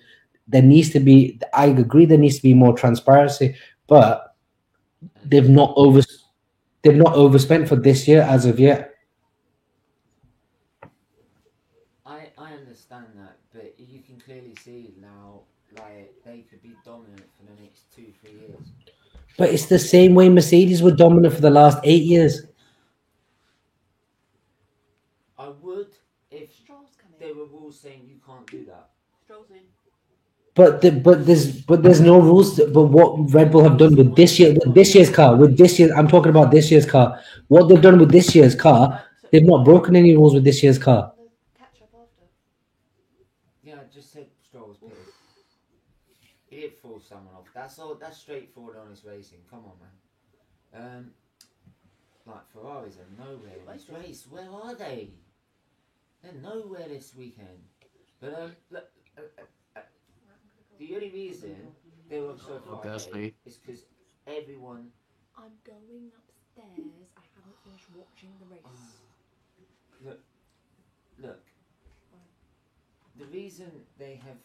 There needs to be, I agree, there needs to be more transparency, but they've not overspent for this year as of yet. I understand that, but you can clearly see now, like, they could be dominant for the next 2-3 years. But it's the same way Mercedes were dominant for the last 8 years. Stroll's saying you can't do that. Stroll's in. But there's no rules. But what Red Bull have done with this year's car, I'm talking about this year's car. What they've done with this year's car, they've not broken any rules with this year's car. The catch up after. Yeah, I just said Stroll's pissed. He did fall someone off. That's all. That's straightforward, honest racing. Come on, man. Like Ferraris are nowhere in this race. Where are they? They're nowhere this weekend. But look, the only reason they were so far ahead is because everyone. I'm going upstairs. I haven't finished watching the race. Look. The reason they have,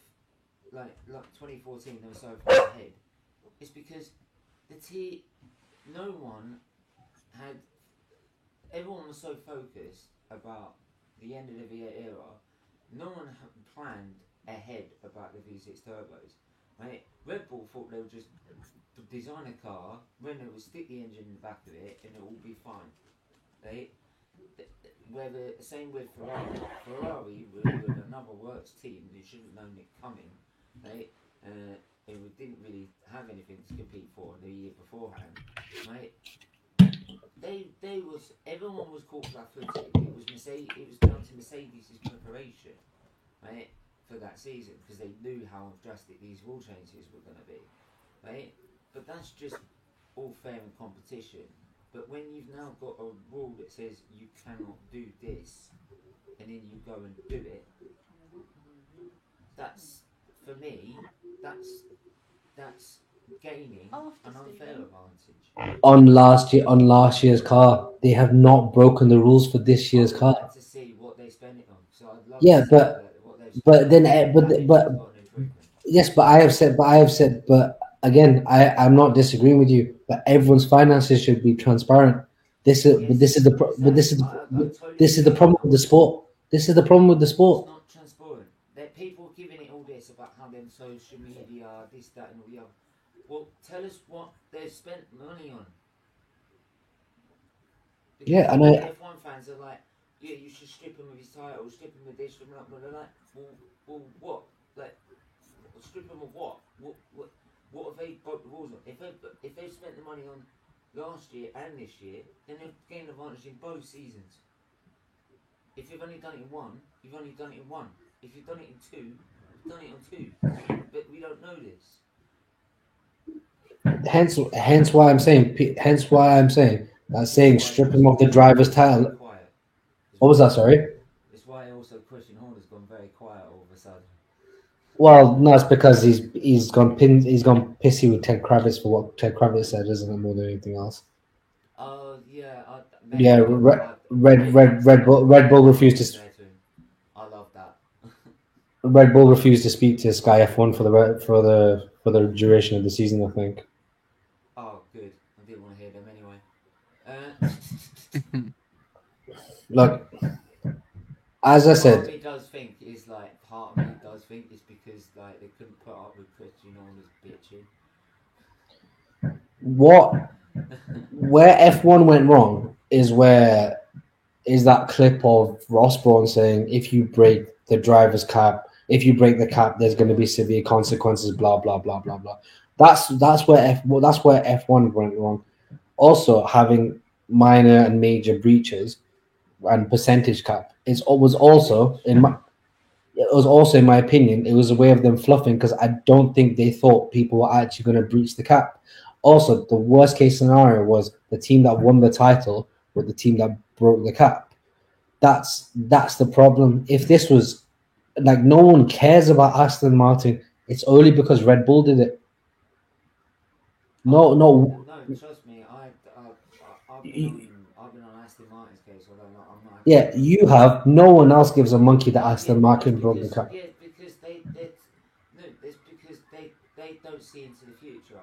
like 2014, they were so far ahead, is because no one had. Everyone was so focused about the end of the V8 era. No one had planned ahead about the V6 turbos. Right? Red Bull thought they would just design a car, Renault would stick the engine in the back of it, and it will be fine. Right? Same with Ferrari. Ferrari were another works team who should have known it coming. Right? And we didn't really have anything to compete for the year beforehand. Right? Everyone was caught flat-footed. It was down to Mercedes' preparation, right, for that season, because they knew how drastic these rule changes were going to be, right? But that's just all fair in competition. But when you've now got a rule that says you cannot do this, and then you go and do it, that's, for me, that's gaining an unfair advantage. On last year's car, they have not broken the rules for this year's car. To see what they spend it on. So I'd love Yeah, to see what they've spent but then on. yes, but again, I'm not disagreeing with you. But everyone's finances should be transparent. This is the problem with the sport. This is the problem with the sport. It's not transparent. That people giving it all this about how them social media, this, that, and all the other. Well, tell us what they've spent money on. Because Yeah, and F1 fans are like, yeah, you should strip him of his title, strip him of this, strip him of that. They're like, well, what? Like, strip him of what? What have they broke the rules on? If they've spent the money on last year and this year, then they've gained advantage in both seasons. If you've only done it in one, you've only done it in one. If you've done it in two, you've done it on two. But we don't know this. Hence why I'm saying strip him of the driver's title. What was that? Sorry. It's why also Christian Horner's gone very quiet all of a sudden. Well, no, it's because he's gone pissy with Ted Kravitz for what Ted Kravitz said, isn't it, more than anything else? Oh yeah, Red Bull refused to. I love that. Red Bull refused to speak to Sky F1 for the duration of the season, I think. Oh, good. I didn't want to hear them anyway. Look, as I said, part of me does think it's because like they couldn't put up with Christian Horner's bitching. Where F1 went wrong is that clip of Ross Brawn saying if you break the driver's cap, if you break the cap, there's going to be severe consequences. Blah blah blah blah blah. That's where F1 went wrong. Also, having minor and major breaches and percentage cap was also in my opinion, it was a way of them fluffing, because I don't think they thought people were actually going to breach the cap. Also, the worst case scenario was the team that won the title with the team that broke the cap. That's the problem. If this was like, no one cares about Aston Martin, it's only because Red Bull did it. No, trust me, I've been on Aston Martin's case, although I'm not. Yeah, you have. No one else gives a monkey that Aston Martin broke the cap. Yeah, because they don't see into the future,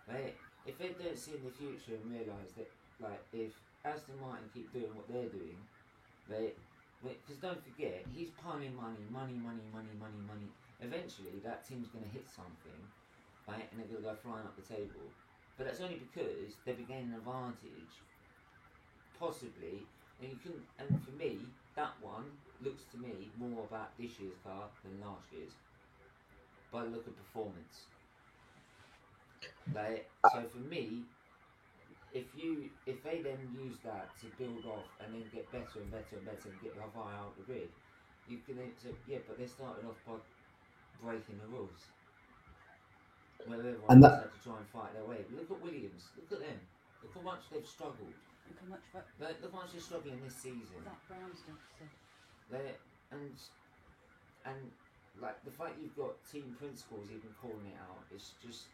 right? If they don't see in the future and realise that, like, if Aston Martin keep doing what they're doing, because don't forget, he's piling money. Eventually, that team's going to hit something, right, and they're going to go flying up the table. But that's only because they've gained an advantage, possibly, And you can, and for me, that one looks to me more about this year's car than last year's. By the look of performance. Like, so for me, if they then use that to build off and then get better and better and better and get the high out the grid, you can then say, yeah, but they started off by breaking the rules. Where everyone And else had to try and fight their way. But look at Williams, look at them. Look how much they've struggled. Look how much Look how much they're struggling this season. that brown stuff said. And like the fact you've got team principals even calling it out, it's just.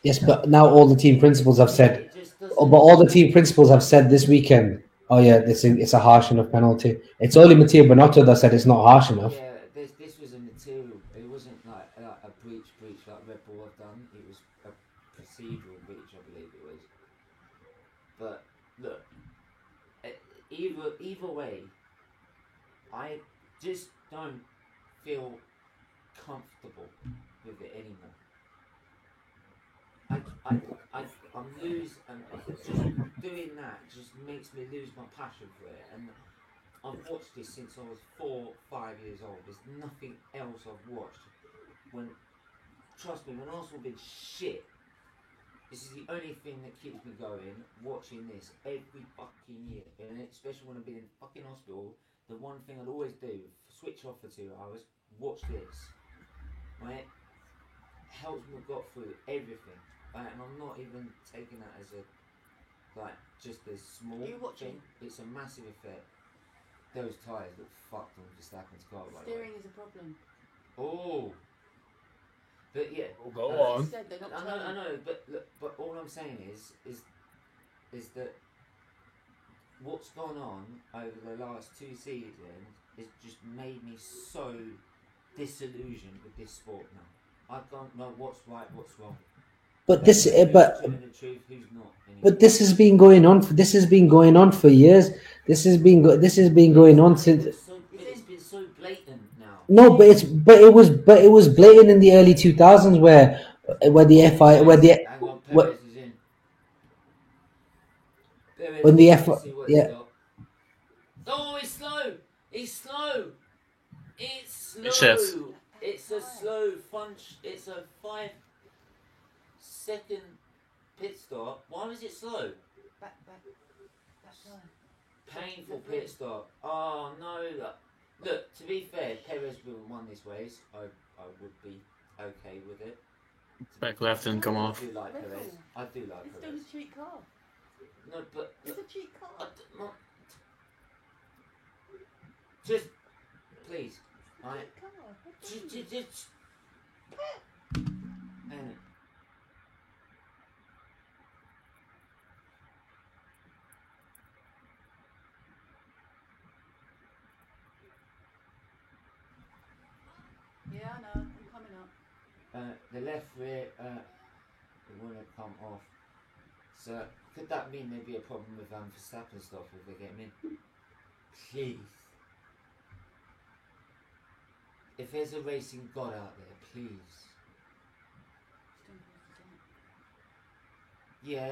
Yes, but now all the team principals have said. It just But doesn't. all the team principals have said this weekend, oh yeah, it's a harsh enough penalty. It's only Matteo Bonotto that said it's not harsh enough. Yeah, this was a material. It wasn't like a breach like Red Bull have done. It was a procedural breach, I believe it was. But look, either way, I just don't feel comfortable with it anymore. I'm lose, and just doing that just makes me lose my passion for it. And I've watched this since I was 4, 5 years old. There's nothing else I've watched. Trust me, when Arsenal have been shit, this is the only thing that keeps me going. Watching this every fucking year, and especially when I've been in fucking hospital. The one thing I'd always do, switch off for 2 hours, watch this. Right? Helps me got through everything. Right? And I'm not even taking that as just a small Are you watching? thing. It's a massive effect. Those tyres look fucked on Verstappen's car, by the way. Steering is a problem. Oh. But yeah. Go As on. I said, they're not I turning. know, but look, but all I'm saying is that what's gone on over the last 2 seasons has just made me so disillusioned with this sport now. I don't know what's right, what's wrong. But Who's telling the truth, who's not. Anymore. But this has been going on. This has been going on for years. This has been going on since. It's been so blatant now. No, but it was blatant in the early 2000s where the FI Hang on, Perez is in. Perez, when the let's F see what yeah. he's got. Oh, he's slow. He's slow. It's slow. Chef. It's a slow punch. It's a 5-second pit stop. Why was it slow? Back line. Painful pit stop. Oh no! Look, to be fair, Perez would have won this race. I would be okay with it. Back left and come off. I do like Red Perez. Bull. I do like It's still Perez. a cheap car. No, but It's a cheap car. just please, right? Cheap car. Just. And Yeah, I know. I'm coming up. the left rear, it wouldn't come off. So could that mean there'd be a problem with Verstappen stuff if they get him in? Please. If there's a racing god out there, please. Yeah,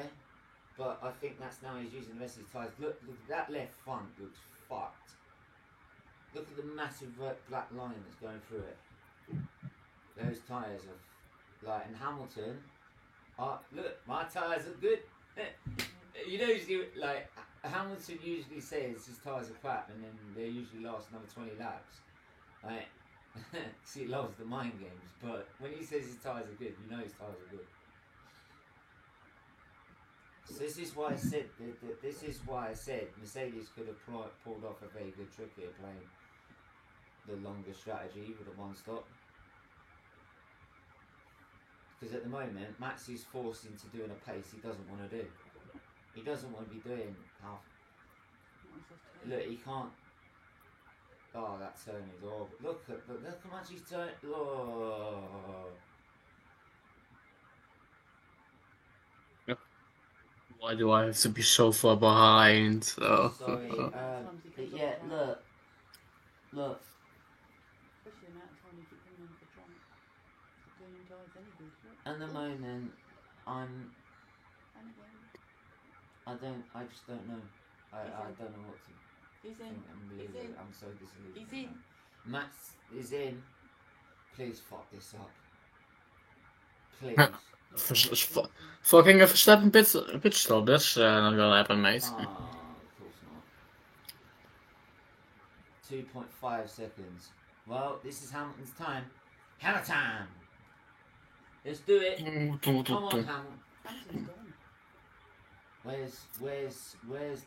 but I think that's now he's using the rest of his tyres. Look, that left front looks fucked. Look at the massive black line that's going through it. Those tyres are and Hamilton. Look, my tyres are good. You know, Hamilton usually says his tyres are crap, and then they usually last another 20 laps. Right? He loves the mind games, but when he says his tyres are good, you know his tyres are good. So this is why I said Mercedes could have pulled off a very good trick here, playing the longer strategy with a one stop. Because at the moment, Max is forced into doing a pace he doesn't want to do. He doesn't want to be doing half. Look, he can't. Oh, that turn is horrible. Look how much he's turned. Oh. Why do I have to be so far behind? Sorry, but yeah, look. Especially the amount of time you keep coming on the trunk. Doing tyres any good. Look. At the moment, And again. I just don't know. I in. don't know what to He's in. think. He's in. I'm so disillusioned. He's in. Max is in. Please fuck this up. Please. Fucking Verstappen pit stop. That's not gonna happen, mate. Of course not. 2.5 seconds. Well, this is Hamilton's time. Hammer time! Let's do it. Come on, Hamilton. Hamilton's gone. Where's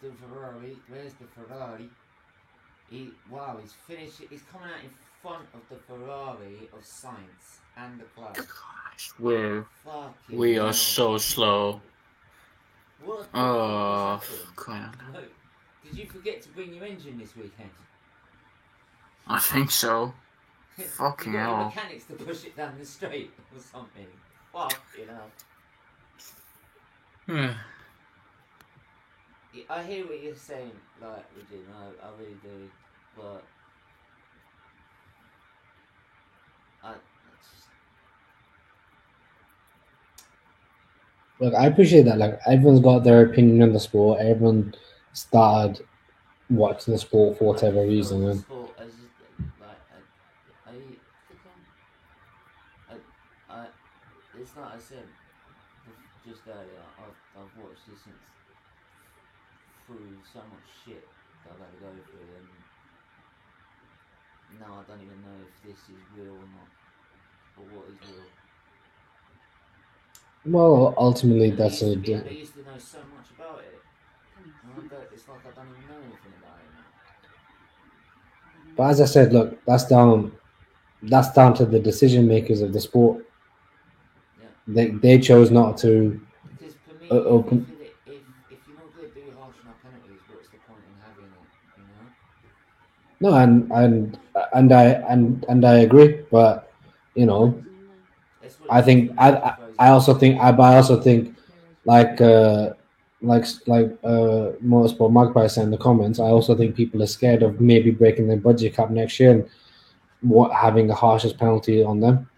the Ferrari? Where's the Ferrari? He's finished. He's coming out in front of the Ferrari of Sainz and the club. We are so slow. What? Oh, God. No. Did you forget to bring your engine this weekend? I think so. Fucking you got hell. your mechanics to push it down the straight or something. Fucking hell. I hear what you're saying, like, Regina, I really do, but Look, I appreciate that. Like, everyone's got their opinion on the sport. Everyone started watching the sport for whatever reason. And it's like I said just earlier, I've watched this since through so much shit that I've had to go through, and now I don't even know if this is real or not, or what is real. well, ultimately, I that's used to know so much about it. It's like I don't even know anything about it now. But as I said, look, that's down to the decision makers of the sport. Yeah. They chose not to Because for me, open. if you're not going to do harsh enough penalties, what's the point in having it? You know. No, and I agree, but you know, I think I also think like Motorsport Magpie said in the comments, I also think people are scared of maybe breaking their budget cap next year and having the harshest penalty on them.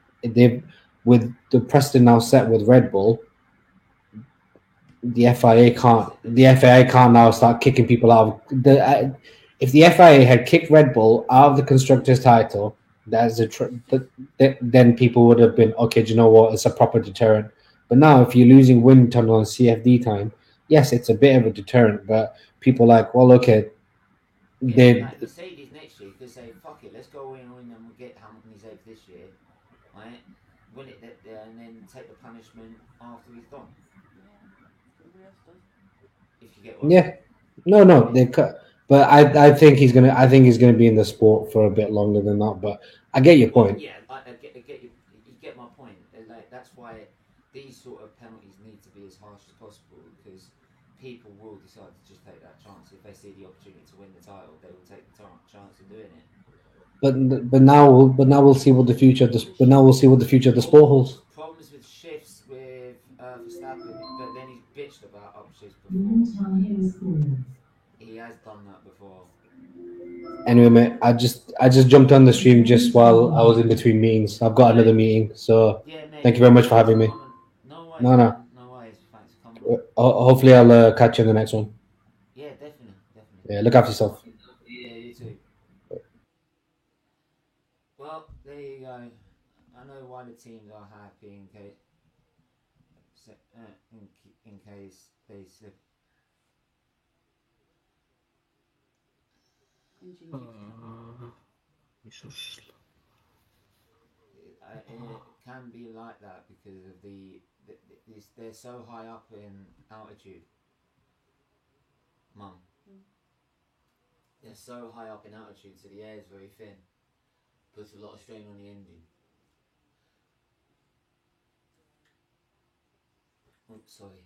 With the precedent now set with Red Bull, the FIA can't now start kicking people out of the. If the FIA had kicked Red Bull out of the constructors' title, then people would have been okay. Do you know what? It's a proper deterrent. But now, if you're losing wind tunnel on CFD time, yes, it's a bit of a deterrent. But people are like, well, okay, like Mercedes next year could say, fuck it, let's go in and we'll get Hamilton his eggs this year, right? Win it and then take the punishment after he's done. If you get what no, they cut. But I think he's gonna be in the sport for a bit longer than that. But I get your point. Yeah, I get my point. Like, that's why these sort of penalties need to be as harsh as possible, because people will decide to just take that chance. If they see the opportunity to win the title, they will take the chance of doing it. But now we'll see what the future of the sport holds. Problems with shifts with Verstappen, but then he's bitched about upshifts before. He has done that before. Anyway, mate, I just jumped on the stream just while I was in between meetings. I've got another meeting, so Yeah, mate, thank you very much for having me. No worries. No. No worries. Thanks for coming. Hopefully, I'll catch you in the next one. Yeah, definitely. Yeah, look after yourself. Yeah, you too. Well, there you go. I know why the teams are happy in case they slip. It can be like that because of they're so high up in altitude. Mum. They're so high up in altitude, so the air is very thin. Puts a lot of strain on the engine. Oops, sorry.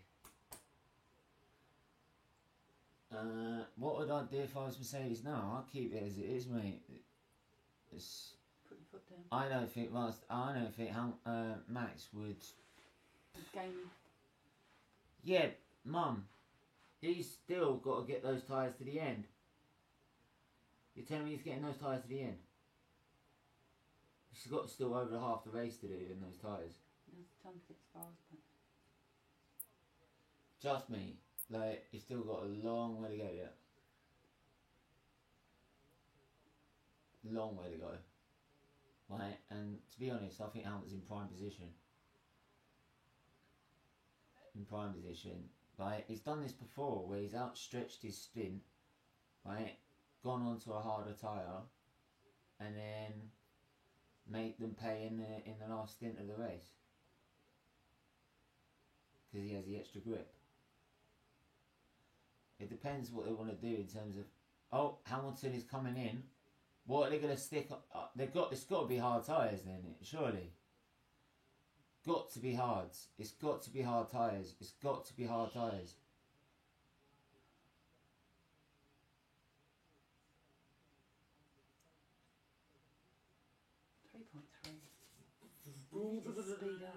What would I do if I was Mercedes now? I'd keep it as it is, mate. It's. Put your foot down. I don't think Max would. Gaming. Yeah, Mum. He's still got to get those tyres to the end. You're telling me he's getting those tyres to the end? He's got still over half the race to do in those tyres. Time to get spars back. Trust me, like, he's still got a long way to go yet. long way to go. Right, and to be honest, I think Hamilton's in prime position. Right, he's done this before, where he's outstretched his stint, right, gone onto a harder tyre, and then make them pay in the last stint of the race, because he has the extra grip. It depends what they want to do in terms of, oh, Hamilton is coming in. What are they going to stick? It's got to be hard tyres then, surely. Got to be hard. It's got to be hard tyres. It's got to be hard tyres. Speed up.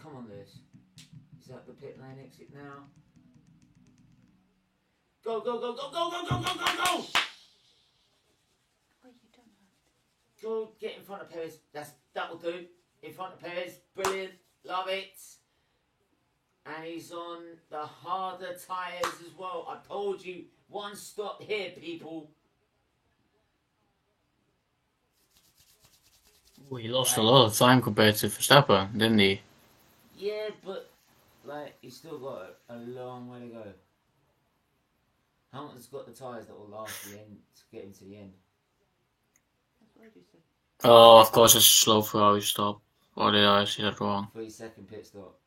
Come on, Lewis. Is that the pit lane exit now? Go, go, go, go, go, go, go, go, go, go! Oh, you don't know. Go, get in front of Perez. That will do. In front of Perez. Brilliant. Love it. And he's on the harder tyres as well. I told you. One stop here, people. Well, he lost a lot of time compared to Verstappen, didn't he? Yeah, but like he's still got a long way to go. Hamilton's got the tyres that will last the end to get him to the end. That's what I just said. Oh, of course it's a slow Ferrari stop. Or did I see that wrong? 3-second pit stop.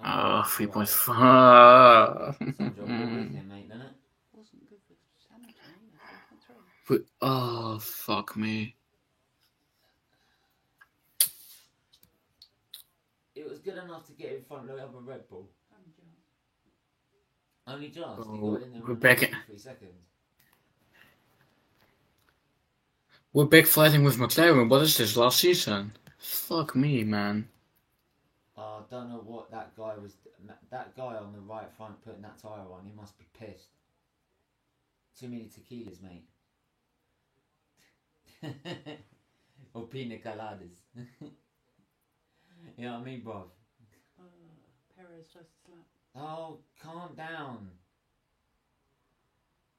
Not good. 3.5. Some job good weekend, mate, didn't it? Wasn't good for Hamilton either. 3.3. Oh, fuck me. It was good enough to get in front of the other Red Bull. Only just. Oh, He got in there we're in back 3 seconds. We're back fighting with McLaren. What is this, last season? Fuck me, man. I don't know what that guy was. That guy on the right front putting that tyre on, he must be pissed. Too many tequilas, mate. Or pina coladas. You know what I mean, bruv? Perez first lap. Oh, calm down.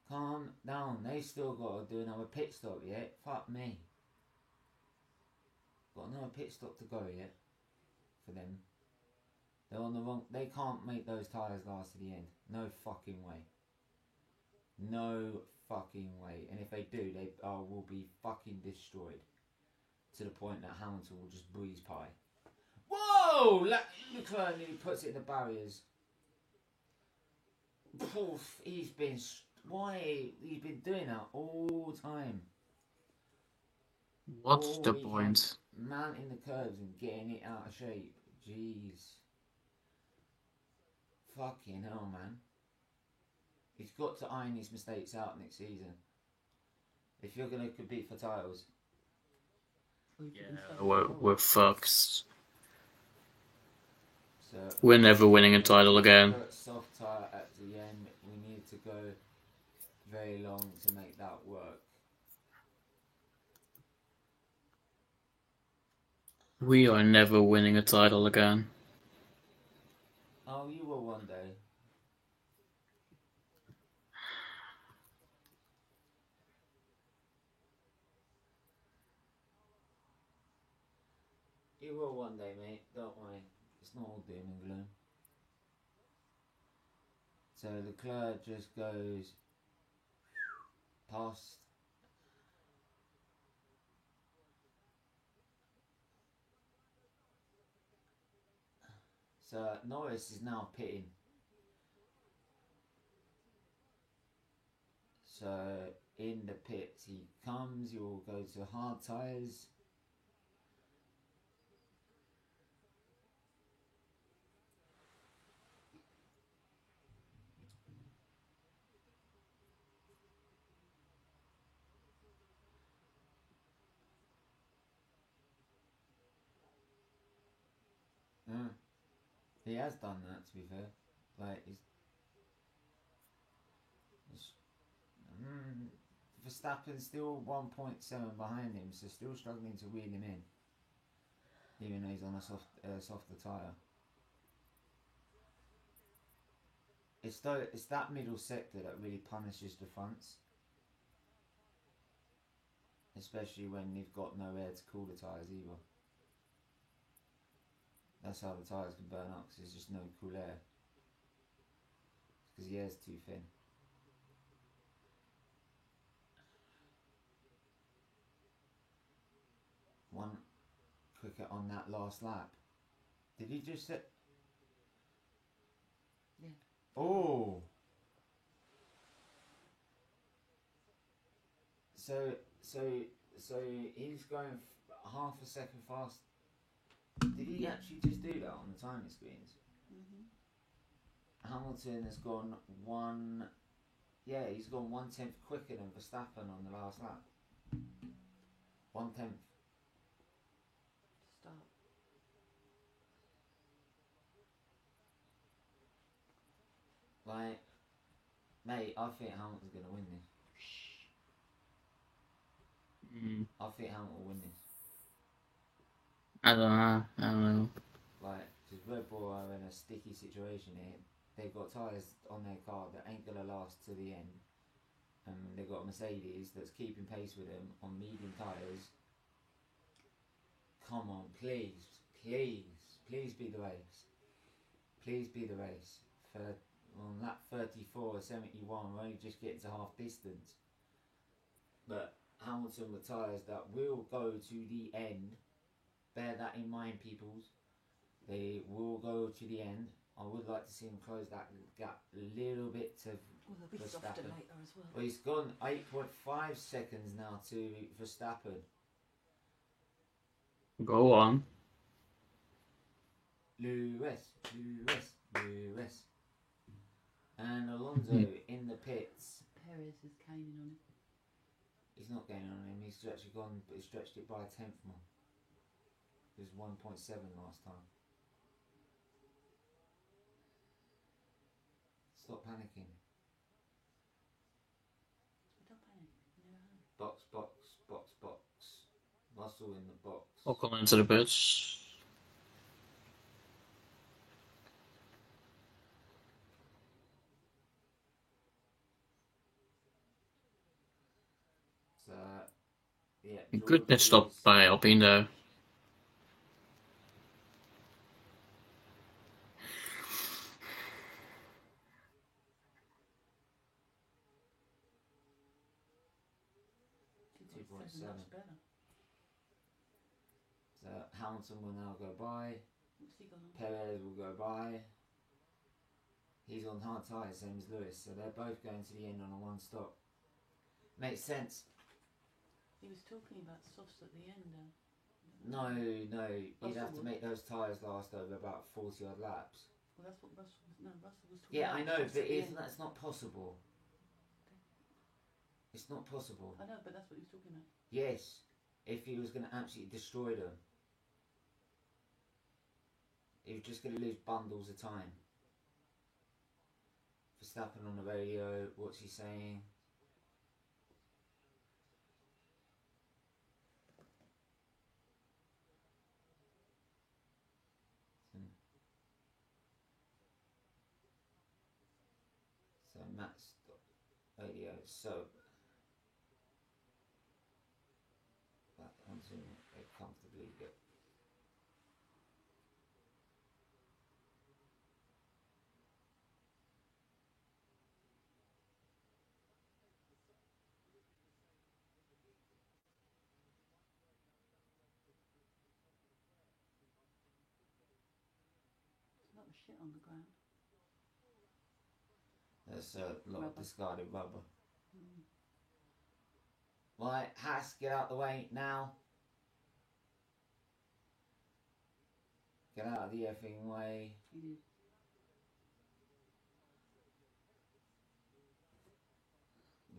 Calm down. They still got to do another pit stop yet. Fuck me. Got another pit stop to go yet. For them. They're on the wrong. They can't make those tyres last to the end. No fucking way. No fucking way. And if they do, they will be fucking destroyed. To the point that Hamilton will just breeze pie. Whoa! Leclerc nearly puts it in the barriers. Poof, he's been doing that all the time. What's All the weekend. point? Mounting the curves and getting it out of shape. Jeez. Fucking hell, man. He's got to iron his mistakes out next season. If you're going to compete for titles. Yeah, we're fucked. So, We're never winning a title again. put soft tyre at the end. We need to go very long to make that work. We are never winning a title again. Oh, you will one day. You will one day, mate. Don't worry. It's not all doom and gloom. So Leclerc just goes past. So Norris is now pitting. So in the pits he comes, he will go to hard tyres. He has done that, to be fair. Like, Verstappen's still 1.7 behind him, so still struggling to wheel him in. Even though he's on a softer tyre. It's that middle sector that really punishes the fronts. Especially when you've got no air to cool the tyres either. That's how the tyres can burn up, because there's just no cool air. Because the air's too thin. One quicker on that last lap. Did he just say? Yeah. Oh. So he's going half a second fast. Did he actually just do that on the timing screens? Hamilton has gone one. Yeah, he's gone 1/10 quicker than Verstappen on the last lap. 1/10. Start. Like, mate, I think Hamilton's gonna win this. I think Hamilton will win this. I don't know. Like, because Red Bull are in a sticky situation here. They've got tyres on their car that ain't gonna last to the end. And they've got a Mercedes that's keeping pace with them on medium tyres. Come on, please be the race. Please be the race. On lap 34 or 71, we're only just getting to half distance. But Hamilton with tyres that will go to the end. Bear that in mind, peoples. They will go to the end. I would like to see him close that gap a little bit to Well, they'll be softer Verstappen. later as well. Well, he's gone 8.5 seconds now to Verstappen. Go on. Lewis. And Alonso in the pits. Perez is caning on it. He's not gaining on him. He's actually gone, but he stretched it by a tenth more. It was 1.7 last time. Stop panicking. Don't panic. No. Box. Russell in the box. Ocon into the pits. So, yeah. Good pit stop by Alpine there. Much better. So Hamilton will now go by. What's he got on? Perez will go by. He's on hard tyres, same as Lewis, so they're both going to the end on a one stop. Makes sense. He was talking about softs at the end. No, you'd Russell have to would. make those tyres last over about 40 odd laps. Well, that's what Russell was. No, Russell was talking Yeah, about. I know, softs but at the if end. that's not possible. It's not possible. I know, but that's what he was talking about. Yes, if he was going to absolutely destroy them. He was just going to lose bundles of time. Verstappen on the radio, what's he saying? So Matt's radio, so that one's in it comfortably good. There's a lot of shit on the ground. There's a lot of Rubber. discarded rubber. Right, Haas, get out the way now. Get out of the effing way. He did.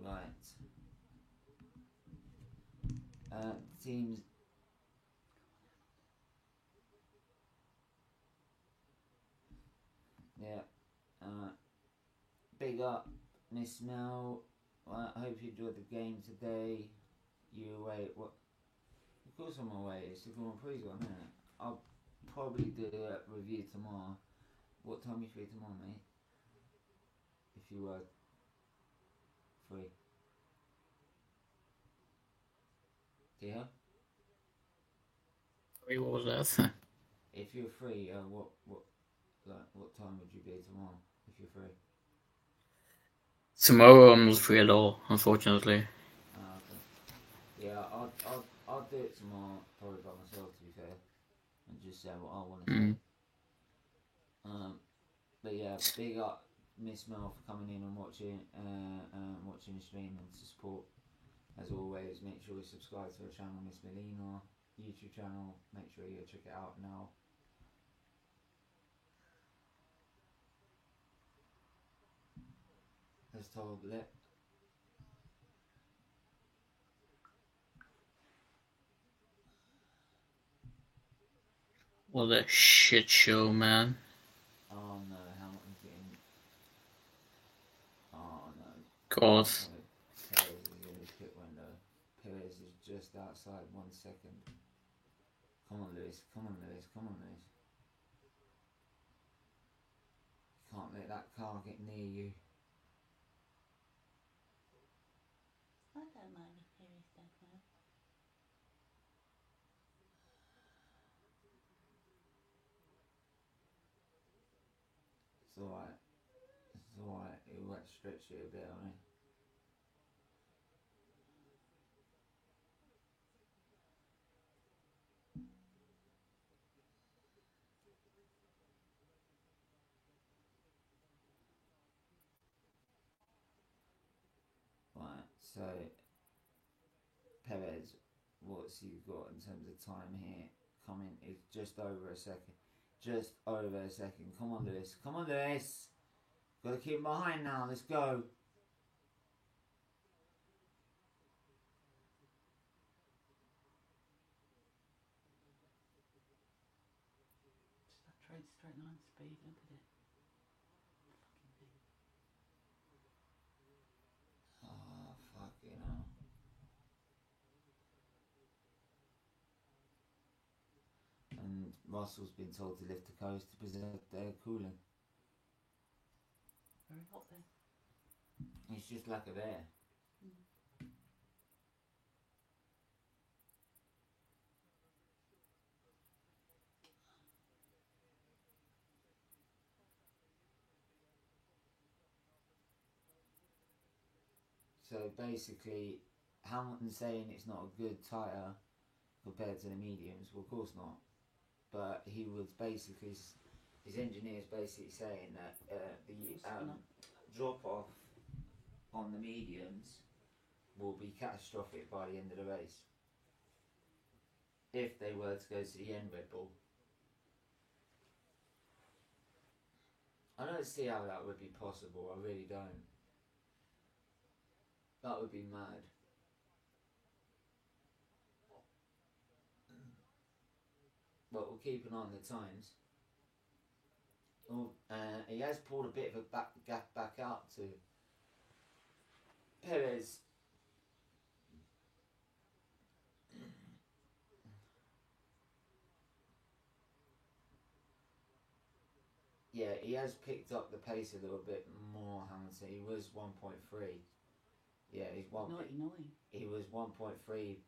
Right. Teams. Yeah. Big up, Miss Mel. I hope you enjoyed the game today. You away? What? Of course I'm away. It's the Grand Prix one, isn't it? I'll probably do a review tomorrow. What time are you free tomorrow, mate? if you were free. Yeah. Sorry, what was that? If you're free, what time would you be tomorrow? If you're free. Tomorrow I'm not free at all, unfortunately. Okay. Yeah, I'll do it tomorrow, probably by myself, to be fair, and just say what I want to say. But yeah, big up Miss Mel for coming in and watching the stream and to support. As always, make sure you subscribe to her channel, Miss Melina YouTube channel. Make sure you check it out now. Let's talk lip. What a shit show, man. Oh no, Hamilton's getting. Oh no. God. Perez is in his pit window. Perez is just outside 1 second. Come on, Lewis. Come on, Lewis. Come on, Lewis. You can't let that car get near you. I don't mind if Perry stuff now. It's alright. It's alright. It might stretch it a bit on it. Right, so Perez, what's he got in terms of time here? Coming is just over a second. Just over a second. Come on, Lewis. Come on, Lewis. Gotta keep him behind now. Let's go. Just that straight line speed, look at it. Fucking thing. Oh, fucking hell. And Russell's been told to lift the coast to preserve their cooling. Very hot then. It's just lack of air. So basically, Hamilton's saying it's not a good tyre compared to the mediums. Well, of course not. But he was basically, his engineer's basically saying that the drop off on the mediums will be catastrophic by the end of the race. If they were to go to the end Red Bull. I don't see how that would be possible, I really don't. That would be mad. But we'll keep an eye on the times. Oh, he has pulled a bit of a gap back out to Perez. Yeah, he has picked up the pace a little bit more, Hamilton. He was 1.3. Yeah, he's 99. He was 1.3.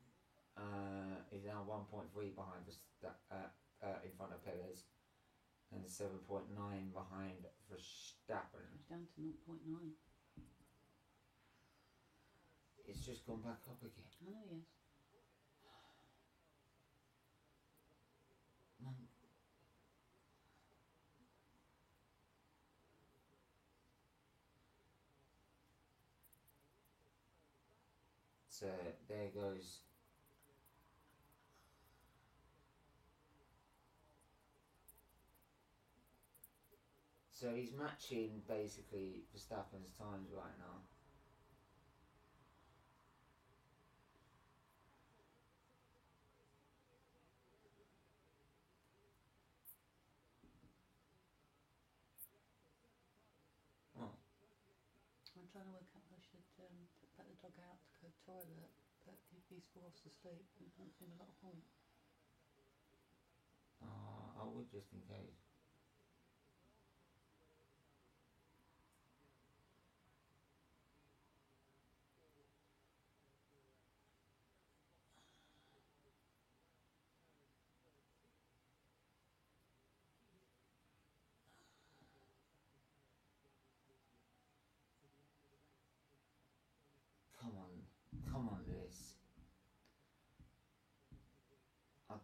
He's now 1.3 behind in front of Perez, and 7.9 behind Verstappen. He's down to 0.9. It's just gone back up again. I know, yes. So there goes. So he's matching basically Verstappen's times right now. I'm trying to work out if I should let the dog out to go to the toilet, but if he's forced to sleep, there's not been a lot of point. I would just in case.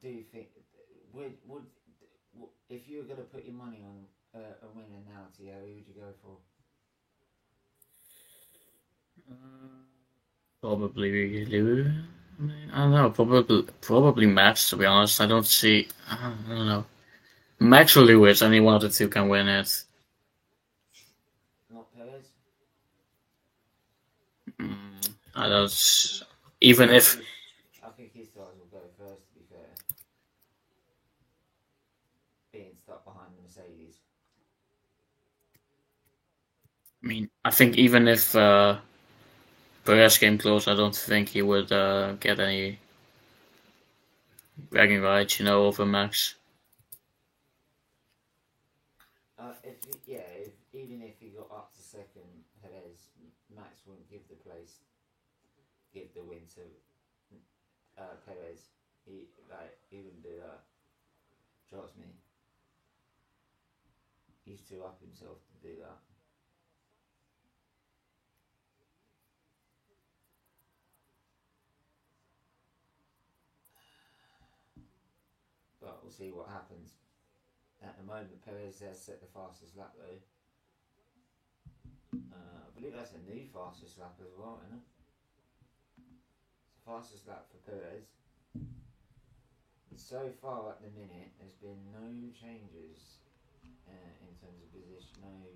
do think would if you were going to put your money on a winner now, Tio, who would you go for? Probably Lou. I don't know. Probably Max. To be honest, I don't see. I don't know. Max or Lewis, any one of the two can win it. Not Perez. I don't. Even if I think his tires will go first. To be fair, being stuck behind the Mercedes. I mean, I think even if Perez came close, I don't think he would get any bragging rights, over Max. Even if he got up to second, Perez, Max wouldn't give the win to Perez. He wouldn't do that. Trust me. He's too up himself to do that. But we'll see what happens. At the moment, Perez has set the fastest lap though. I believe that's a new fastest lap as well, isn't it? It's the fastest lap for Perez. And so far at the minute, there's been no changes in terms of position, no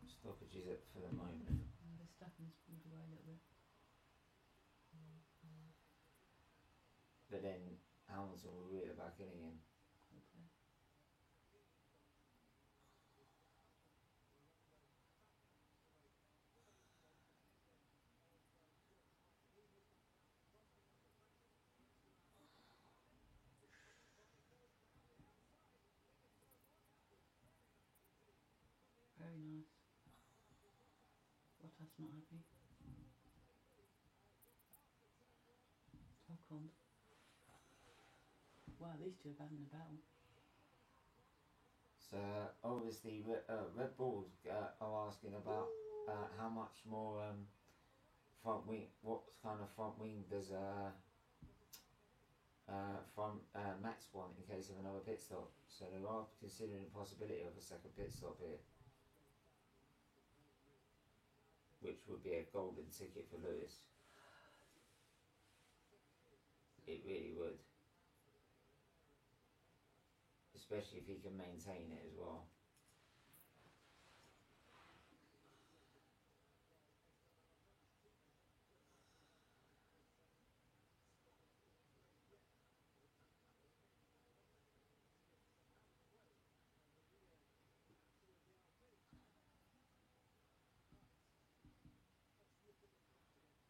stoppages for the moment. Verstappen's pulled away a little bit. But then Hamilton will reel it back in again. Okay. Very nice. Bottas not happy. Ocon. Wow, these two are having a battle. So obviously Red Bull are asking about how much more front wing, what kind of front wing does Max want in case of another pit stop. So they are considering the possibility of a second pit stop here, which would be a golden ticket for Lewis. It really would. Especially if he can maintain it as well.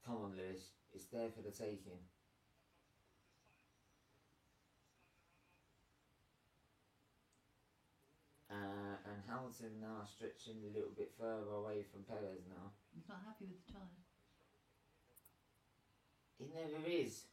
Come on, Lewis. It's there for the taking. And Hamilton now stretching a little bit further away from Perez now. He's not happy with the tyre. He never is.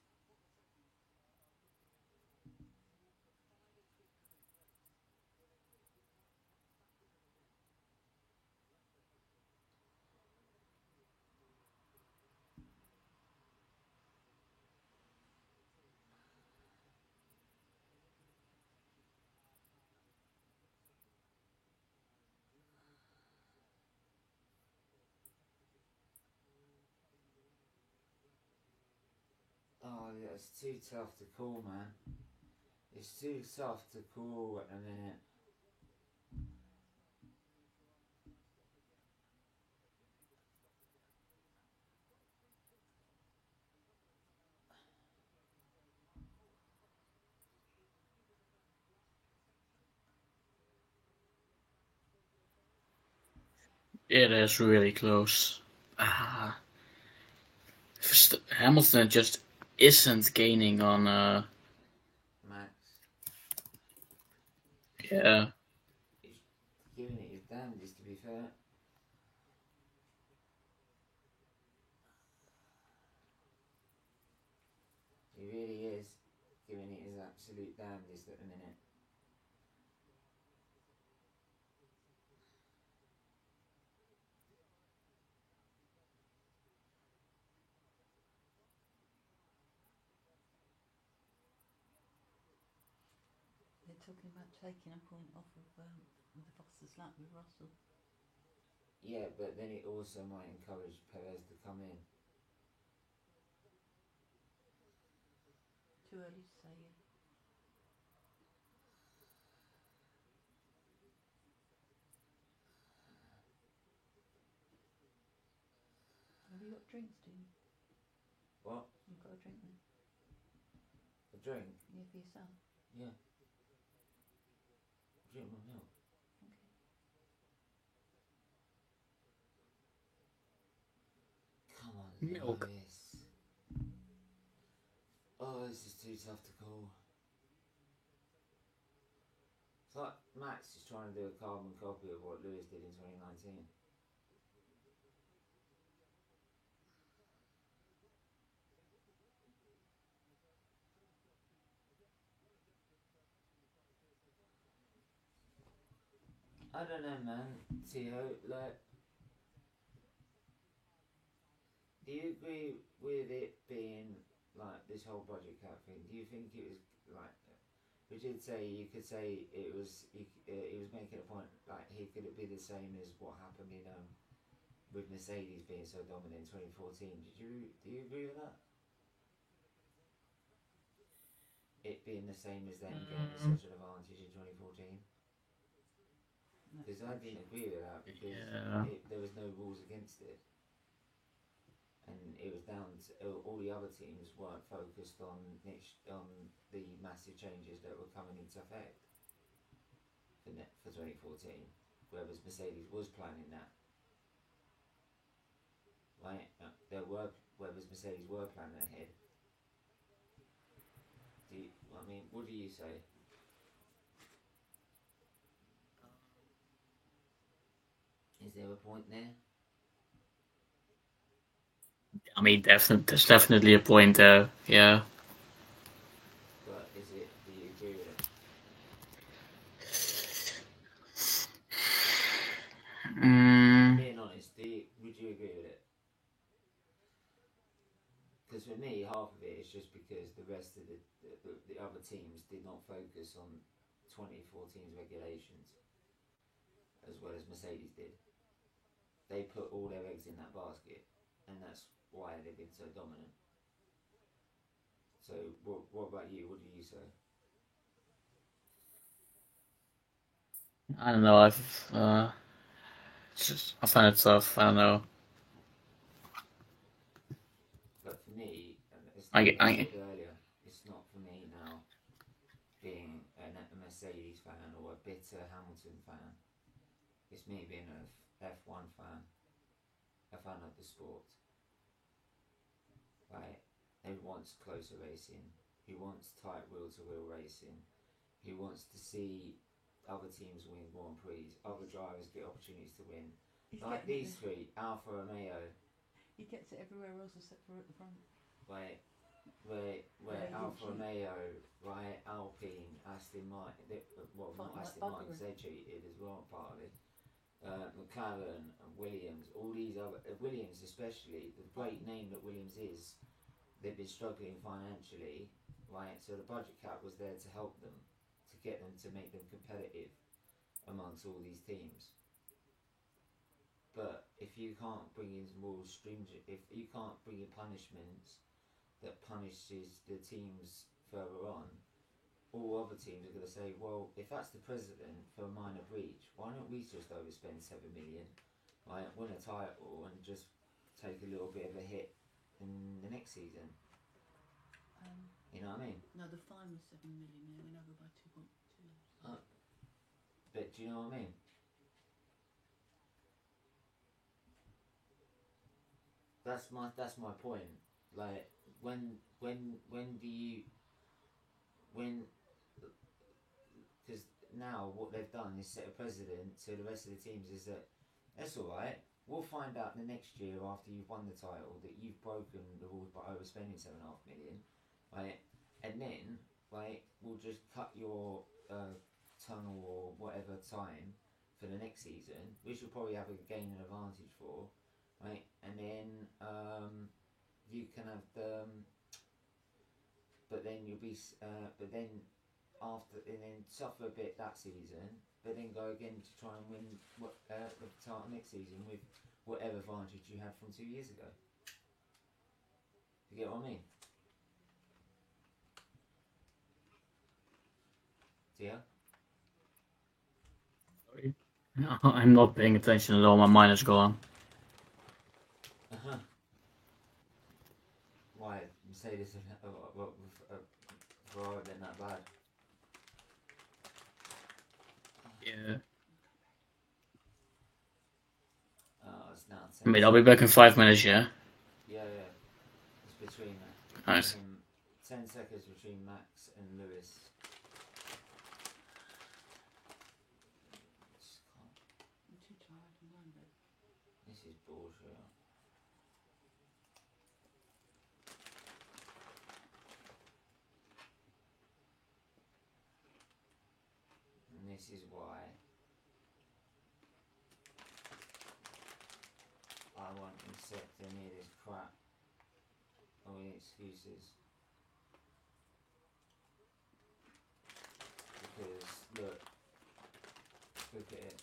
Oh, yeah, it's too tough to call, man. It's too tough to call at the minute. It is really close. Hamilton just isn't gaining on. Max. Yeah. He's giving it his damnedest, to be fair. He really is giving it his absolute damnedest at the minute. talking about taking a point off of the Foster's lap with Russell. Yeah, but then it also might encourage Perez to come in. Too early to say yet. Have you got drinks, do you? What? You've got a drink then? A drink? Yeah, for yourself. Yeah. Drink my milk. Okay. Come on, Milk. Lewis. Oh, this is too tough to call. It's like Max is trying to do a carbon copy of what Lewis did in 2019. I don't know, man. Theo, like, do you agree with it being like this whole budget cap thing? Do you think it was like? We did say you could say it was. He was making a point like could it be the same as what happened in with Mercedes being so dominant in 2014? Do you agree with that? It being the same as them getting such an advantage in 2014. Because I didn't agree with that because there was no rules against it, and it was down to all the other teams weren't focused on the massive changes that were coming into effect for 2014, whereas Mercedes was planning that. Right, whereas Mercedes were planning ahead. What do you say? Is there a point there? I mean, there's definitely a point there. Yeah. But do you agree with it? Being honest, would you agree with it? Because for me, half of it is just because the rest of the other teams did not focus on 2014's regulations as well as Mercedes did. They put all their eggs in that basket, and that's why they've been so dominant. So, what about you? What do you say? I don't know. I find it tough. I don't know. But for me, it's I said earlier, it's not for me now being a Mercedes fan or a bitter Hamilton fan. It's me being a F1 fan, a fan of the sport. Right? Who wants closer racing, who wants tight wheel-to-wheel racing, who wants to see other teams win Grand Prix, other drivers get opportunities to win. Like these three, Alfa Romeo. He gets it everywhere else except for at the front. Right, where Alfa Romeo, right, Alpine, Aston Martin, not Aston Martin because they cheated as well partly. McLaren and Williams, all these other Williams especially, the great name that Williams is, they've been struggling financially, right? So the budget cap was there to help them, to get them to make them competitive amongst all these teams. But if you can't bring in more stringent, if you can't bring in punishments that punishes the teams further on, all other teams are going to say, well, if that's the precedent for a minor breach, why don't we just overspend 7 million, right, win a title and just take a little bit of a hit in the next season? You know what I mean? No, the fine was 7 million. They went over by 2.2. But do you know what I mean? That's my point. Like when do you because now what they've done is set a precedent to the rest of the teams is that that's alright, we'll find out the next year after you've won the title that you've broken the rules by overspending 7.5 million, right? And then, right, we'll just cut your tunnel or whatever time for the next season, which you'll probably have a gain an advantage for, right? And then you can have but then you'll be but then after, and then suffer a bit that season, but then go again to try and win the title next season with whatever advantage you had from 2 years ago. You get what I mean? Yeah. I'm not paying attention at all. My mind is gone. Why Mercedes Ferrari been that bad? Yeah. It's now 10 Mate, I'll be back in 5 minutes. Yeah. Yeah. It's between Nice. 10 seconds between Max and Lewis. I'm too tired to remember. This is bullshit. And this is why I won't accept any of this crap or any excuses. Because look at it.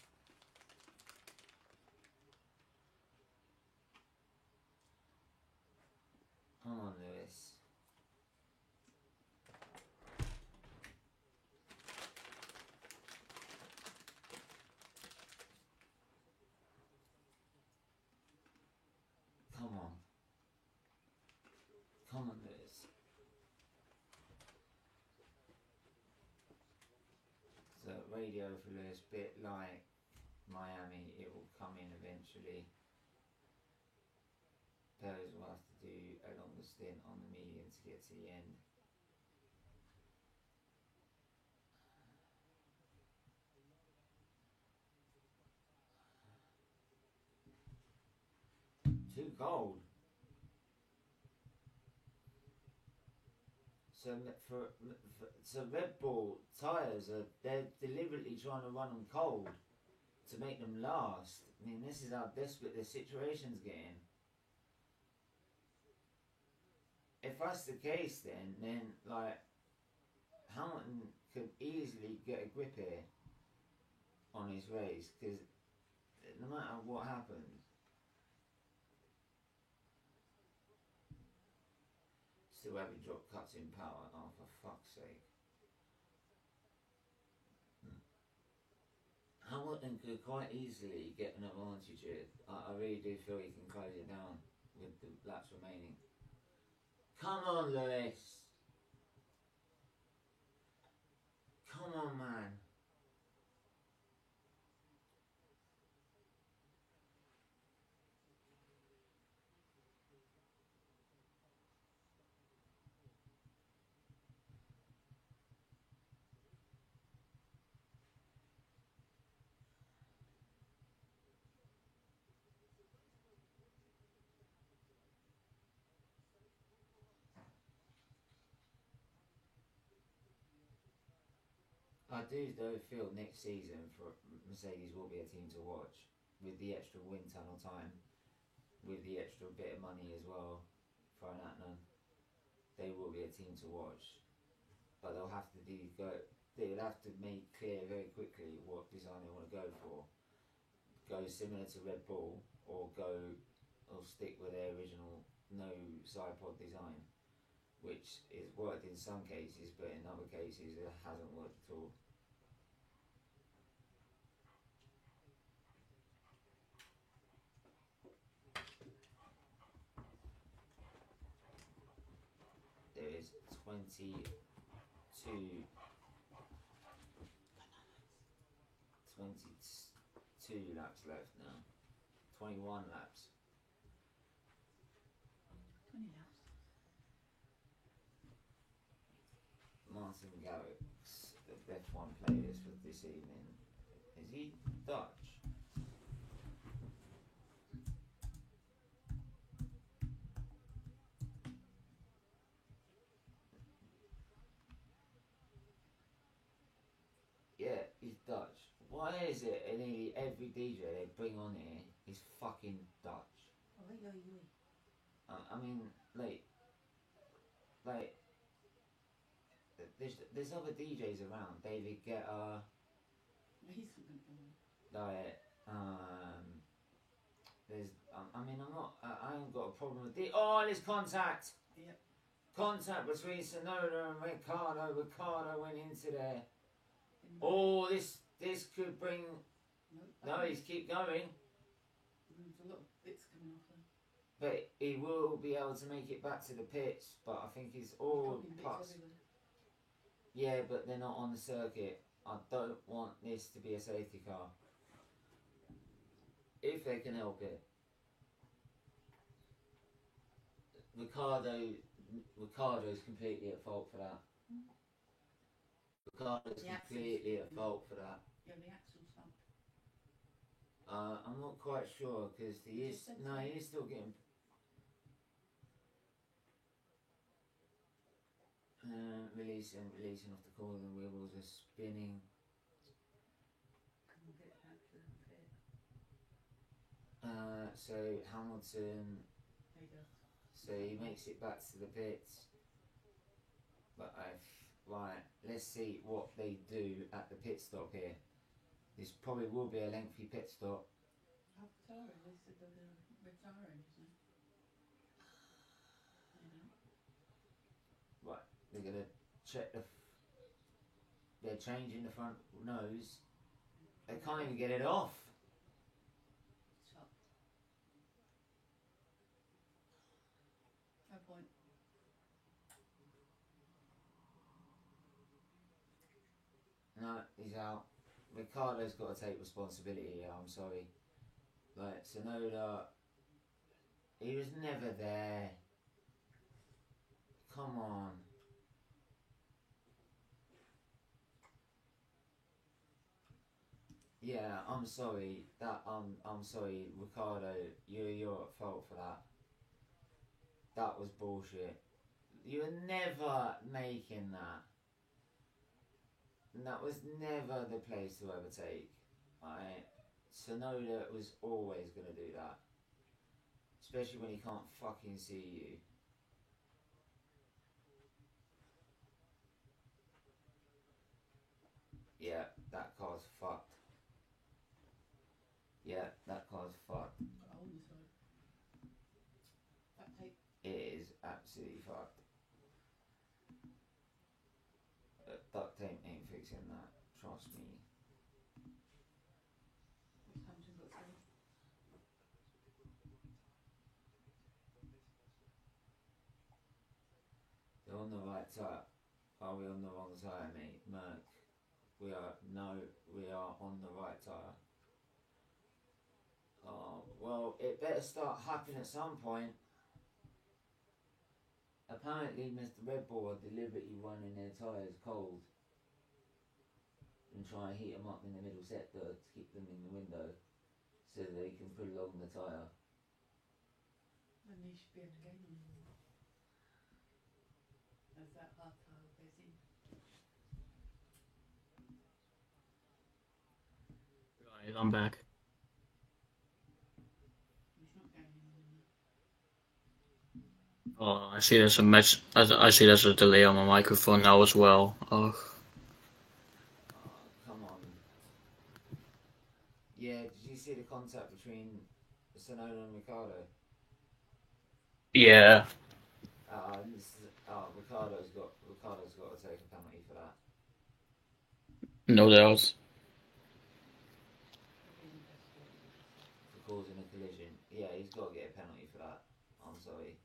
Come on, Lewis. Come on. Come on, Lewis. So radio for Lewis, bit like Miami, it will come in eventually. Perez will have to do a longer stint on the medium to get to the end. Too cold. So Red Bull tyres they're deliberately trying to run them cold to make them last. I mean, this is how desperate the situation's getting. If that's the case, then like Hamilton could easily get a grip here on his race, because no matter what happens, still having drop cuts in power. Oh, for fuck's sake! Hamilton could quite easily get an advantage here. I really do feel he can close it down with the laps remaining. Come on, Lewis. Come on, man. I do though feel next season for Mercedes will be a team to watch, with the extra wind tunnel time, with the extra bit of money as well thrown at them. They will be a team to watch, but they'll have to they would have to make clear very quickly what design they want to go for. Go similar to Red Bull, or stick with their original no side pod design, which is worked in some cases, but in other cases it hasn't worked at all. There is 22 laps left now. 21 laps. 20 laps. Martin Garrix, the F1 playlist for this evening. Is he Dutch? Yeah, he's Dutch. Why is it nearly every DJ they bring on here is fucking Dutch? Oh, you. I mean, like, there's other DJs around. David Guetta, He's not going to go on. like there's I mean I ain't got a problem with it. Oh, there's contact. Yep. Contact between Sonoda and Ricardo. Ricardo went into there. Oh, this could bring. No, he's keep going. There's a lot of bits coming off there. But he will be able to make it back to the pits. But I think he's all Dropping bits parts. everywhere. Yeah, but they're not on the circuit. I don't want this to be a safety car. If they can help it. Ricardo's completely at fault for that. Ricardo's The axles. completely at fault for that. Yeah, the axle's stumped. I'm not quite sure because he is still getting. Releasing off the corner, the wheels are spinning. Come on, get back to the pit. So Hamilton, There you go. so he makes it back to the pits. But right, let's see what they do at the pit stop here. This probably will be a lengthy pit stop. Alcatara, they said they were going to retire him, isn't it? Right, they're gonna check they're changing the front nose. They can't even get it off. Shut. No point. No, he's out. Ricardo's got to take responsibility here, I'm sorry. Like, Sonoda, he was never there. Come on. Yeah, I'm sorry. I'm sorry, Ricardo. You're at fault for that. That was bullshit. You were never making that. And that was never the place to overtake. Right? Sonoda was always gonna do that. Especially when he can't fucking see you. Yeah, that car's fucked. Yeah, that car's fucked. Got a hole in the side. That tape. It is absolutely fucked. Duct tape ain't fixing that. Trust me. What's Hamilton got to say? They're on the right tyre. Are we on the wrong tyre, mate? Merc. We are on the right tyre. Well, it better start happening at some point. Apparently, Mr. Red Bull are deliberately running their tyres cold and try and heat them up in the middle sector to keep them in the window so they can prolong the tyre. Then they should be able to gain on him. As that hard tile goes in. Right, I'm back. He's not gaining on him. Oh, I see there's a match. I see there's a delay on my microphone now as well. Oh, Come on. Yeah, did you see the contact between Sonoda and Ricardo? yeah. Ricardo's got to take a penalty for that. No doubt. For causing a collision. Yeah, he's got to get a penalty for that. I'm sorry.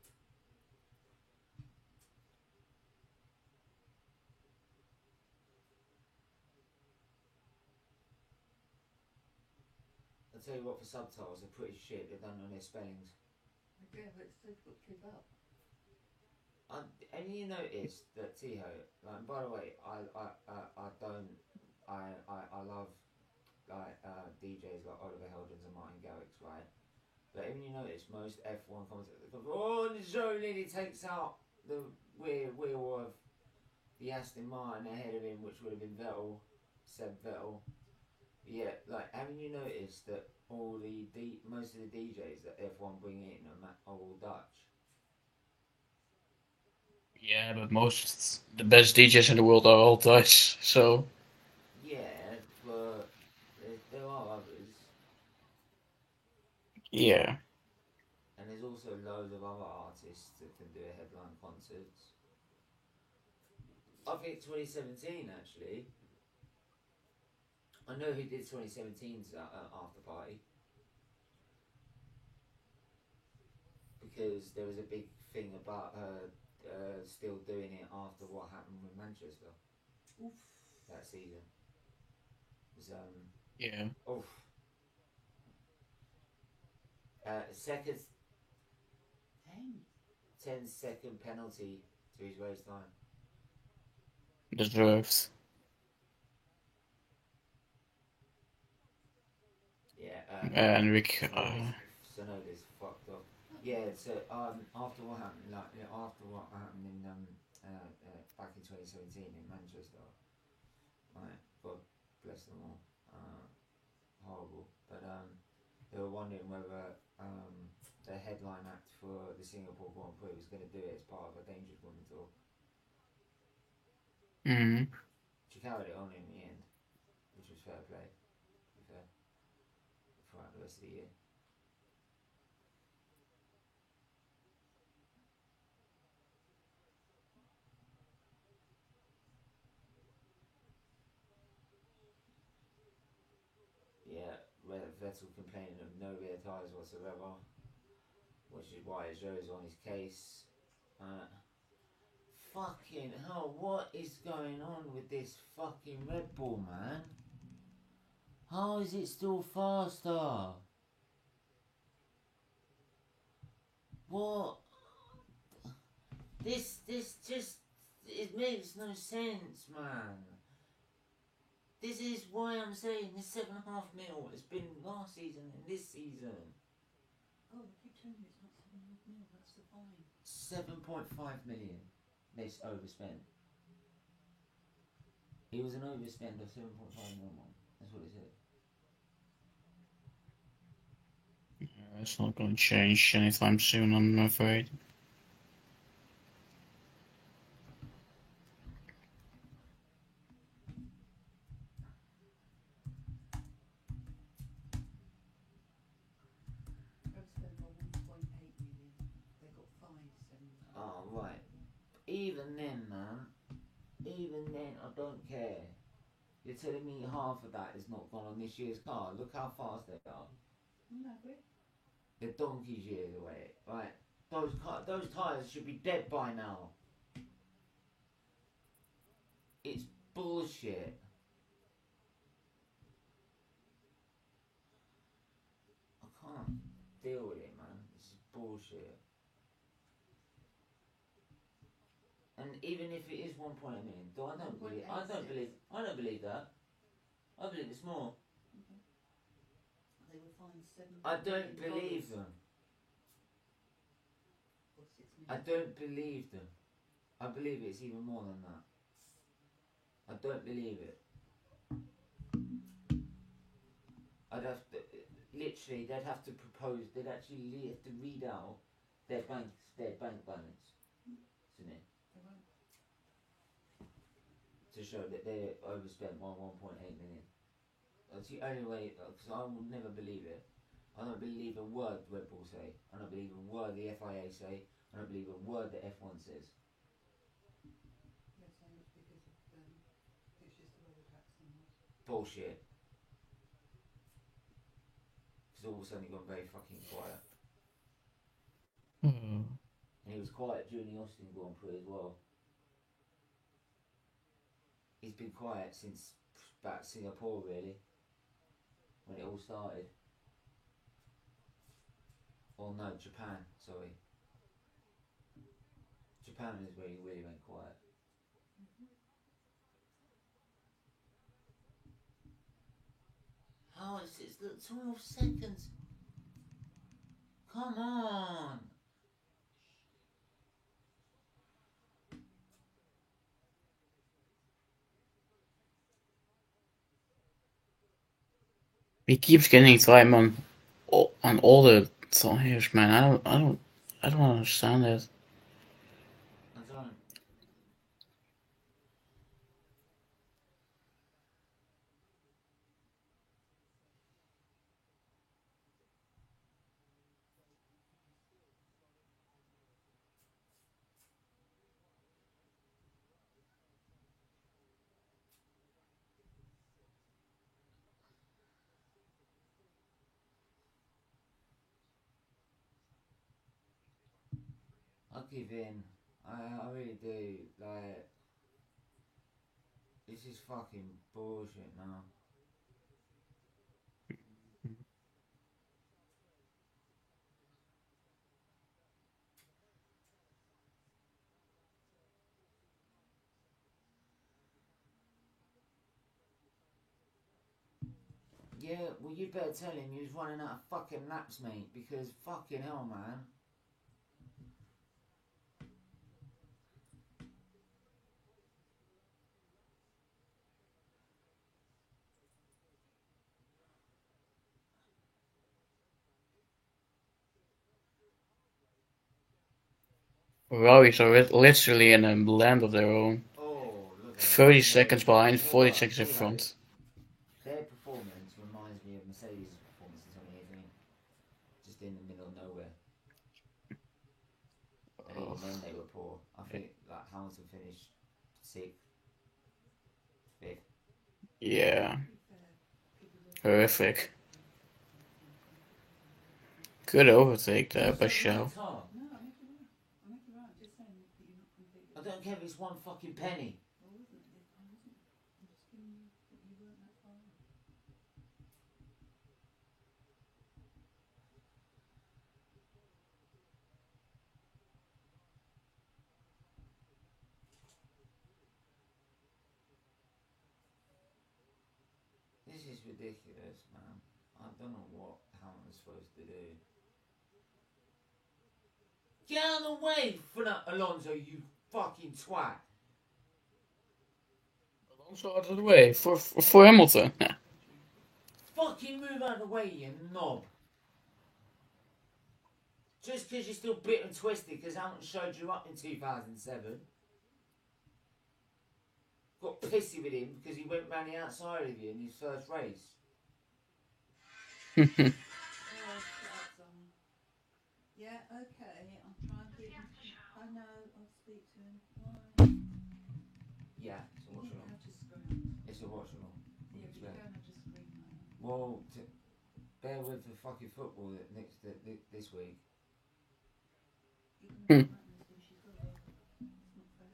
I'll tell you what, for subtitles, they're pretty shit. They don't know their spellings. Yeah, but it's difficult to keep up. And you notice that Tiho, like, by the way, I love DJs like Oliver Heldens and Martin Garrix, right? But even you notice most F1 commentators go, oh, the show nearly takes out the wheel of the Aston Martin ahead of him, which would have been Seb Vettel. Yeah, like, haven't you noticed that most of the DJs that F1 bring in are all Dutch? Yeah, but the best DJs in the world are all Dutch, so Yeah, but there are others, yeah. and there's also loads of other artists that can do a headline concerts. I think 2017 actually. I know who did 2017's after party because there was a big thing about her still doing it after what happened with Manchester Oof. that season. It was Yeah. oof. Second 10-second penalty to his race time. Deserved. Yeah. Enrique. Sonoda's fucked up. Yeah. So after what happened, after what happened in back in 2017 in Manchester, right? God bless them all. Horrible. But they were wondering whether the headline act for the Singapore Grand Prix was going to do it as part of a Dangerous Woman tour. Mm. She carried it on in the end, which was fair play. To be fair, throughout the rest of the year. Yeah, Vettel complaining of no rear tyres whatsoever, which is why Zhou's on his case. Fucking hell, what is going on with this fucking Red Bull, man? How is it still faster? What? This just, it makes no sense, man. This is why I'm saying this 7.5 mil has been last season and this season. Oh, I keep telling you it's not 7.5 mil, that's the fine. 7.5 million they overspent. It was an overspend of 7.5 million. That's what it said. It's not going to change anytime soon, I'm afraid. Overspent by 1.8 million. They got fined 7. Oh, right. Even then, man. Even then, I don't care. You're telling me half of that is not gone on this year's car. Look how fast they are. No, agree. They're donkey's years away. Right. Those tyres should be dead by now. It's bullshit. I can't deal with it, man. This is bullshit. And even if it is 1.8 million, I don't believe that. I believe it's more. They were fined 7. I don't believe them. Or 6 million. I don't believe them. I believe it's even more than that. I don't believe it. I'd have to, literally, they'd have to propose, they'd actually have to read out their bank balance, isn't it? They won't. To show that they overspent by 1.8 million. That's the only way, because I will never believe it. I don't believe a word Red Bull say. I don't believe a word the FIA say. I don't believe a word the F1 says. They're saying it's because of, it's just the road tax and that. Bullshit. Because all of a sudden he got very fucking quiet. And he was quiet during the Austin Grand Prix as well. He's been quiet since about Singapore, really, when it all started. Or no, Japan, sorry. Japan is where he really went quiet. How is it? Look, 12 seconds. Come on. He keeps getting time on all the tires, man. I don't understand it. I give in. I really do. Like, this is fucking bullshit now. Yeah, well, you better tell him he was running out of fucking laps, mate, because fucking hell, man. Ferraris are literally in a land of their own. Oh, look at 30 that. seconds behind, Look at 40 that. seconds in Look at front. it. Their performance reminds me of Mercedes' performance in 2018. Just in the middle of nowhere. And even then they were poor. I think like Hamilton finished 6th, 5th. Yeah. Horrific. Good overtake there by Shell. Tom, No, I think you're right. I think you're right. I'm just saying that you're not completely. I don't care if it's 1 fucking penny. I wasn't. I'm just giving you that you weren't that far off. This is ridiculous, man. I don't know what Hamilton's supposed to do. Get out of the way, Alonso, you fucking twat. Alonso out of the way for Hamilton. Fucking move out of the way, you knob. Just because you're still bit and twisted because Hamilton showed you up in 2007. Got pissy with him because he went round the outside of you in his first race. Oh, shut up, Simon. Yeah, okay. I'll try and keep him. I know. I'll speak to him. Why? Yeah, it's a You watch didn't along. have to scream. It's a watch along. Yeah, but you don't have to scream like that. Well, bear with the fucking football this week. You're going to do that when she's got it. It's not fair.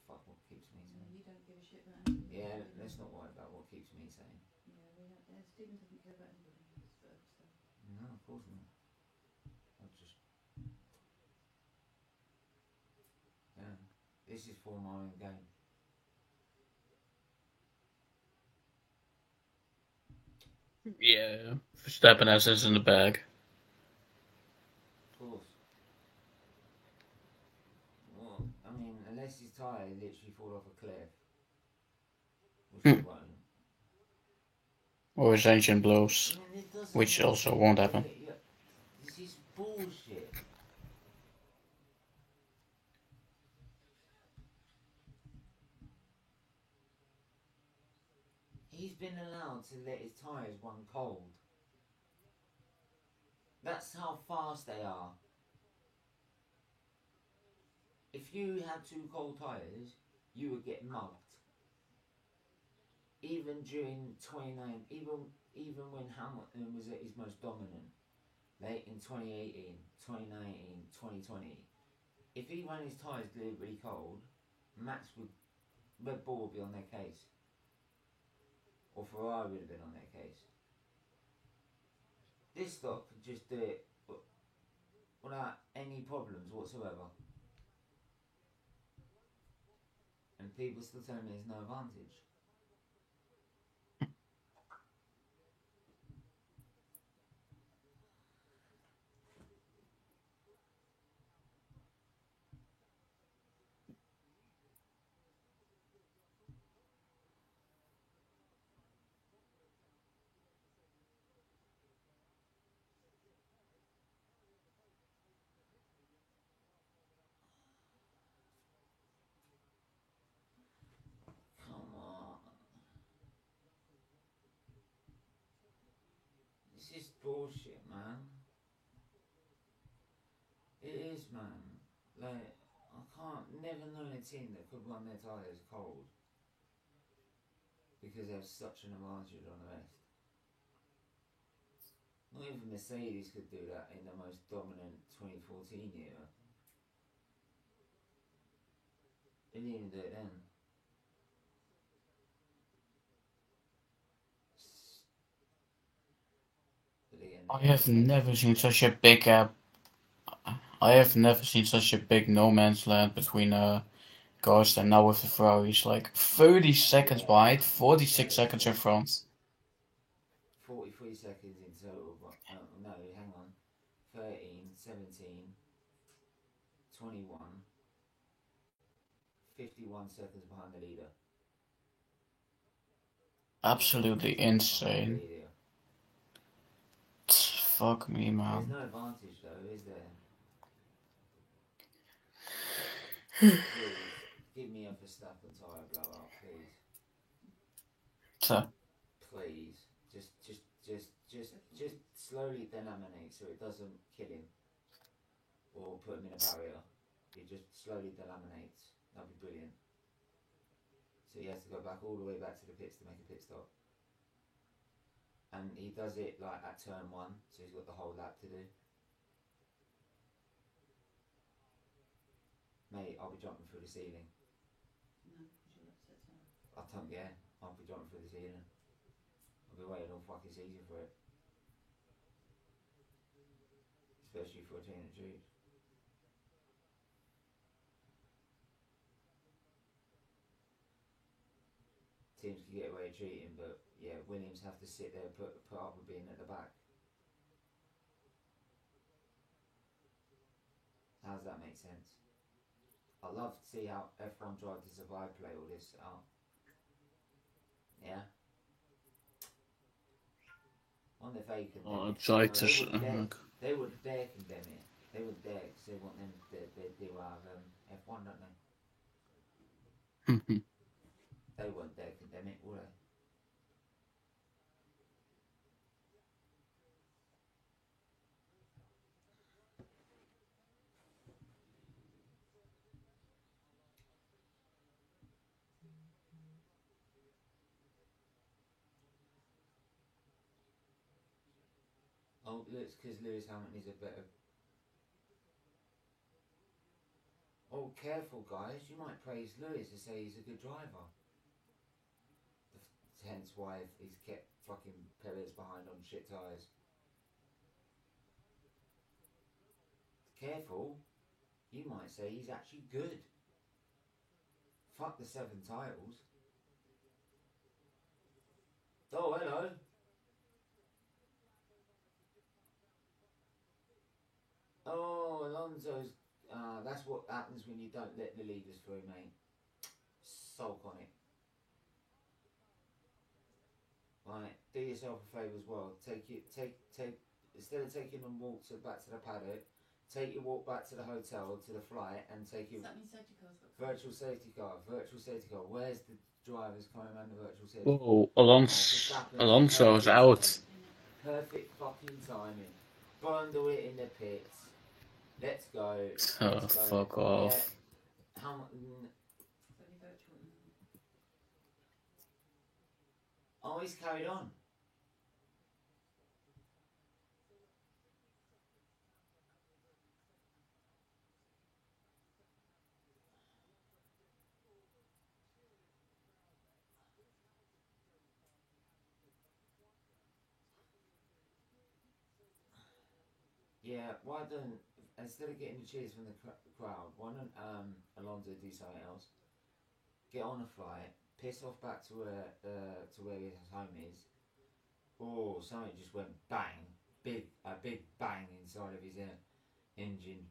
Fuck what keeps me Yeah, sane. you don't give a shit about anything. Yeah, do you? let's not worry about what keeps me sane. Yeah, we don't. Stephen doesn't care about anybody else, so. No, of course not. I just. Yeah. This is for my own game. Yeah. Verstappen has this in the bag. Of course. Well, I mean, unless his tyre literally fall off a cliff. Which it won't. Or his engine blows. I mean, it doesn't Which work. also won't happen. Yeah, this is bullshit. He's been allowed to let his tyres run cold. That's how fast they are. If you had 2 cold tyres, you would get mugged. Even during 29, even when Hamilton was at his most dominant, late in 2018, 2019, 2020, if he ran his tyres deliberately cold, Red Bull would be on their case. Or Ferrari would have been on their case. this stock could just do it without any problems whatsoever. And people still tell me there's no advantage. Come on. This is bullshit, man. It is, man. Like, I can't never know a team that could run their tyres cold because they have such an advantage on the rest. Not even Mercedes could do that in the most dominant 2014 year. They didn't even do it then. But again, I have never seen such a big gap. I have never seen such a big no man's land between cars and now with the Ferraris. Like 30 seconds behind, 46 seconds in front. 43 seconds in total, but no, hang on. 13, 17, 21, 51 seconds behind the leader. Absolutely insane. Leader. Fuck me, There's man. no advantage though, is there? Please, give me a Verstappen tyre blowout, please. So, Please. Just slowly delaminate so it doesn't kill him. Or put him in a barrier. It just slowly delaminates. That'd be brilliant. So he has to go back all the way back to the pits to make a pit stop. And he does it like at turn 1, so he's got the whole lap to do. Mate, I'll be jumping through the ceiling. No, because you'll upset someone. I don't care. I'll be jumping through the ceiling. I'll be waiting all fucking season for it. Especially for a team that treat. Teams can get away with cheating, but yeah, Williams have to sit there and put up with being at the back. How does that make sense? I love to see how F1 Drive to Survive play all this out. Yeah? On the they condemn oh, it. Drive No, to they would dare condemn it. They would dare because they want them they will have F1, don't they? They won't dare condemn it, will they? Oh, it's because Lewis Hamilton is a better. Oh, careful, guys! You might praise Lewis and say he's a good driver. Hence why he's kept fucking Perez behind on shit tyres. Careful! You might say he's actually good. Fuck the 7 titles. Oh, hello. Oh, Alonso's. That's what happens when you don't let the leaders through, mate. Sulk on it. Right, do yourself a favour as well. Take instead of taking a walk back to the paddock, take your walk back to the hotel, to the flight, and take your Does that mean safety cars got virtual safety car. Virtual safety car. Where's the drivers coming around the virtual safety car? Oh, Alonso's out. Perfect fucking timing. Bundle it in the pits. Let's go. Oh, Let's go. fuck off. Yeah. How much? It's only virtual. Oh, he's carried on. Yeah, why don't instead of getting the cheers from the crowd, why don't Alonso do something else? Get on a flight, piss off back to where his home is. Oh, something just went bang, a big bang inside of his engine.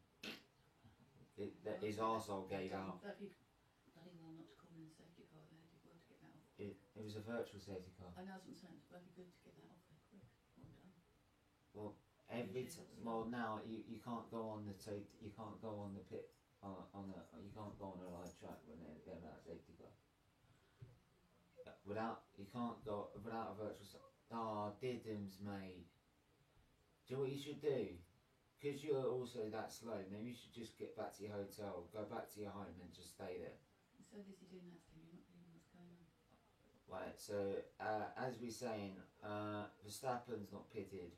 His arsehole gave out. Bloody well not to call in a safety car there. Did well to get that off. It was a virtual safety car. I know that's what I'm saying. It's bloody good to get that off there quick. Well done. Well, now you can't go on the you can't go on the pit you can't go on a live track when they're without a safety car. You can't go without a virtual. Diddums, mate. Do you know what you should do? Because you're also that slow, maybe you should just get back to your hotel, go back to your home and just stay there. I'm so busy doing that thing, you're not believing what's going on. Right, so as we're saying, Verstappen's not pitted.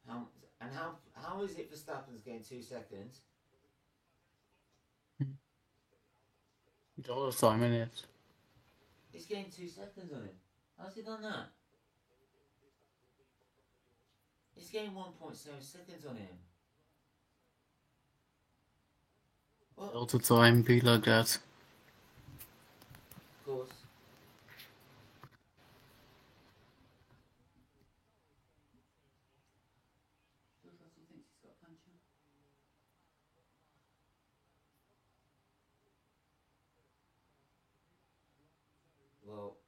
How is it Verstappen's getting 2 seconds? It's all the time, isn't it? He's getting 2 seconds on him. How's he done that? He's getting 1.7 seconds on him. What? All the time be like that. Of course. George Russell thinks he's got a puncher. Well,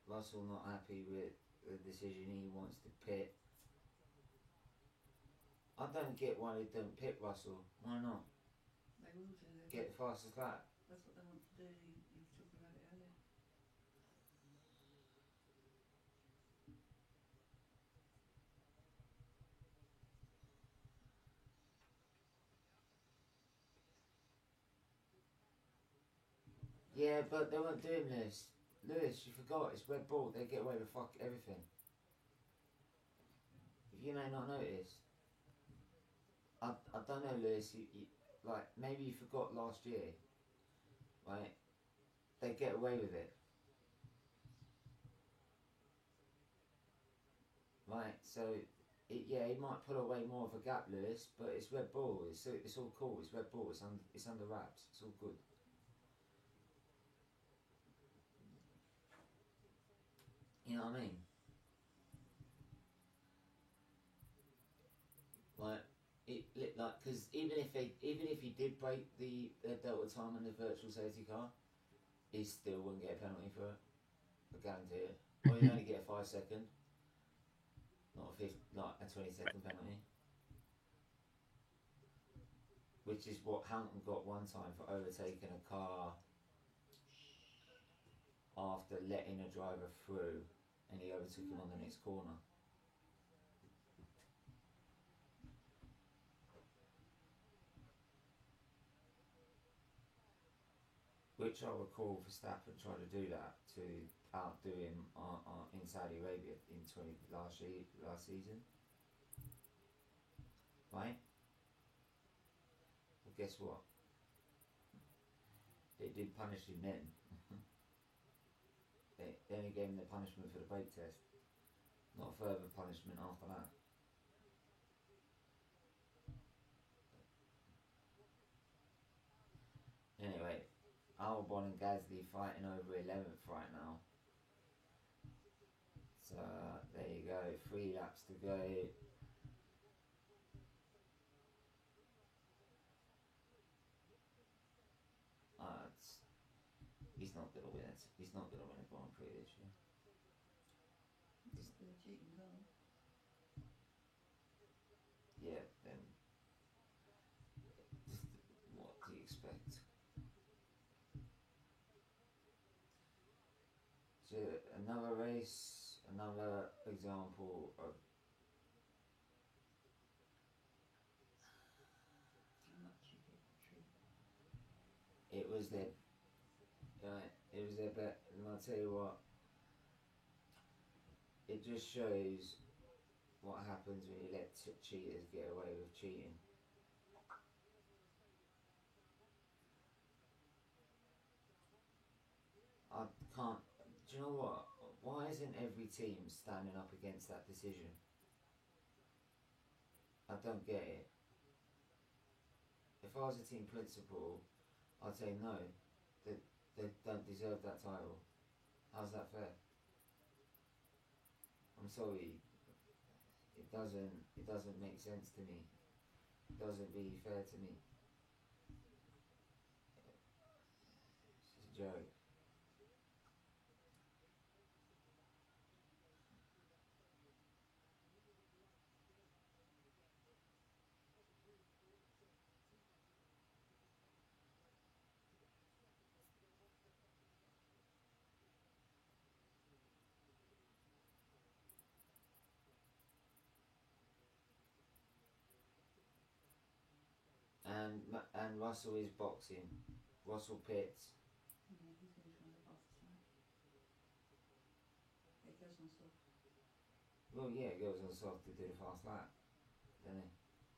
Russell not happy with the decision. He wants to pit. I don't get why they don't pit Russell. Why not? They will do. Get the fastest lap. That's what they want to do. You were talking about it earlier. Yeah, but they weren't doing this. Lewis, you forgot. It's Red Bull. They get away with fuck everything. You may not notice. I don't know, Lewis. You like maybe you forgot last year, right? They get away with it, right? So he might put away more of a gap, Lewis, but it's Red Bull. It's all cool. It's Red Bull. It's under wraps. It's all good. You know what I mean? Because even if he did break the delta time on the virtual safety car, he still wouldn't get a penalty for it. I guarantee it. Or he'd only get a 5 second, not a 20-second penalty. Which is what Hamilton got one time for overtaking a car after letting a driver through, and he overtook him on the next corner. Which I recall Verstappen tried to do that to outdo him in Saudi Arabia in last season. Right? Well, guess what? They did punish him then. They only gave him the punishment for the brake test. Not further punishment after that. Anyway, Albon and Gasly fighting over 11th right now. So there you go, 3 laps to go. He's not gonna win it. He's not gonna win a Grand Prix this year. It's the cheating goal. Yeah, then what do you expect? So another race, another example of it was their bet, and I'll tell you what, it just shows what happens when you let cheaters get away with cheating. I can't. Do you know what? Why isn't every team standing up against that decision? I don't get it. if I was a team principal, I'd say no, they don't deserve that title. How's that fair? I'm sorry, it doesn't make sense to me. It doesn't be fair to me. It's a joke. And Russell is boxing. Russell Pitts. Yeah, he's going to try the fastest lap. It goes on soft. Well, yeah, it goes on soft to do the fast lap, doesn't it?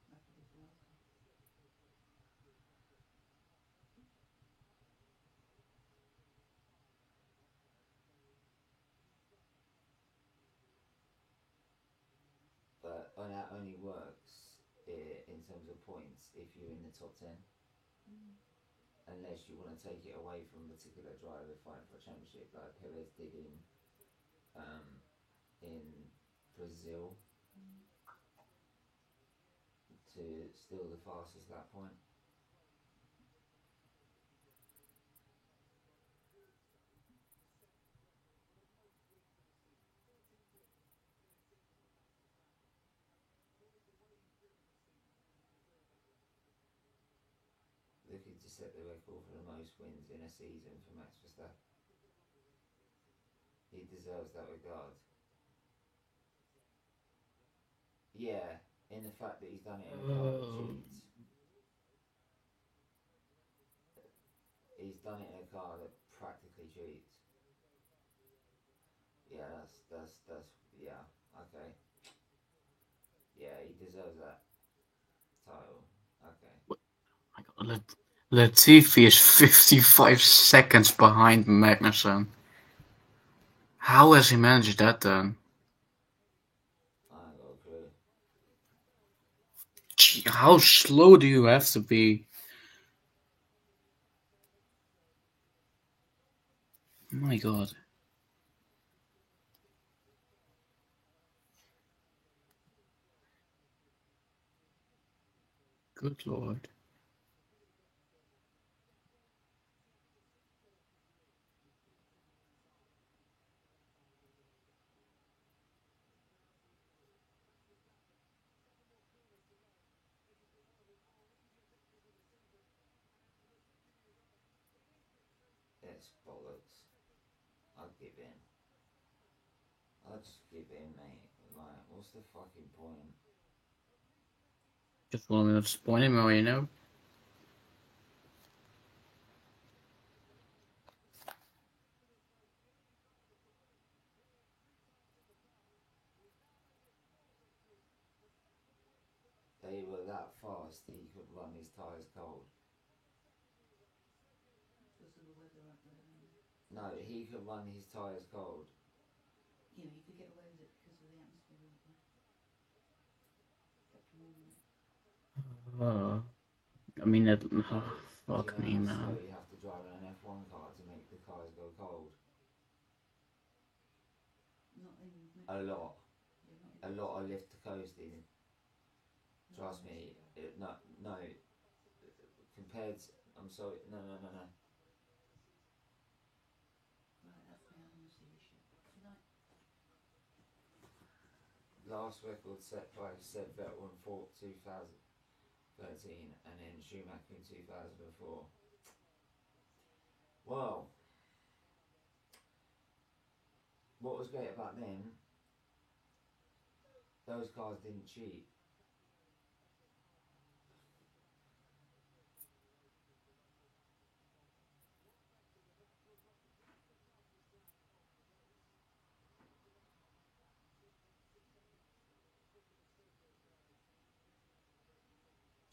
Like he did the last time. But that only works in terms of points if you're in the top 10. Unless you want to take it away from a particular driver fighting for a championship, like Perez did in Brazil, to steal the fastest lap point. Looking to set the record for the most wins in a season for Max Verstappen. He deserves that regard. Yeah, in the fact that he's done it in a car that cheats. He's done it in a car that practically cheats. Yeah, that's yeah, okay. Yeah, he deserves that title. Okay. Latifi is 55 seconds behind Magnussen. How has he managed that then? I ain't got a clue. Gee, how slow do you have to be? My god. Good lord. It's bollocks. I'll give in. I'll just give in, mate. Like, what's the fucking point? Just want me to disappoint him, or you know? They were that fast he could run his tyres cold. Because of the weather up there. No, he could run his tyres cold. You know, you could get away with it because of the atmosphere up there. Kept warm. I mean, that. Do Fuck you me, know how slow man. you have to drive an F1 car to make the cars go cold? Not in A lot. Yeah, not A in lot of lift to coasting. not Trust in me. Mexico. No. Compared to, I'm sorry. No. Right, that's me. I want to see this shit. Good night. Last record set by Seb Vettel in 2013 and then Schumacher in 2004. Well, what was great about them, those cars didn't cheat.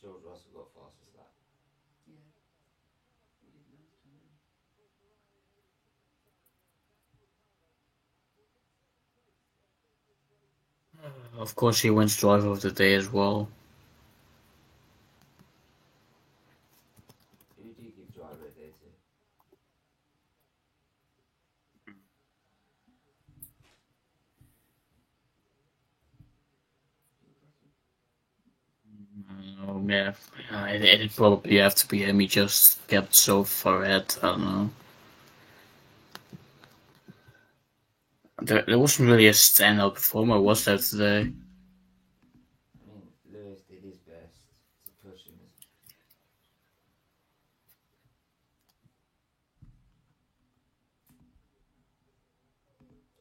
George Russell got fastest lap. Yeah. We did last time, didn't Of course, he wins driver of the day as well. Yeah, it'd probably have to be him. He just kept so far ahead. I don't know. There wasn't really a standout performer, was there today? I mean, Lewis did his best to push him.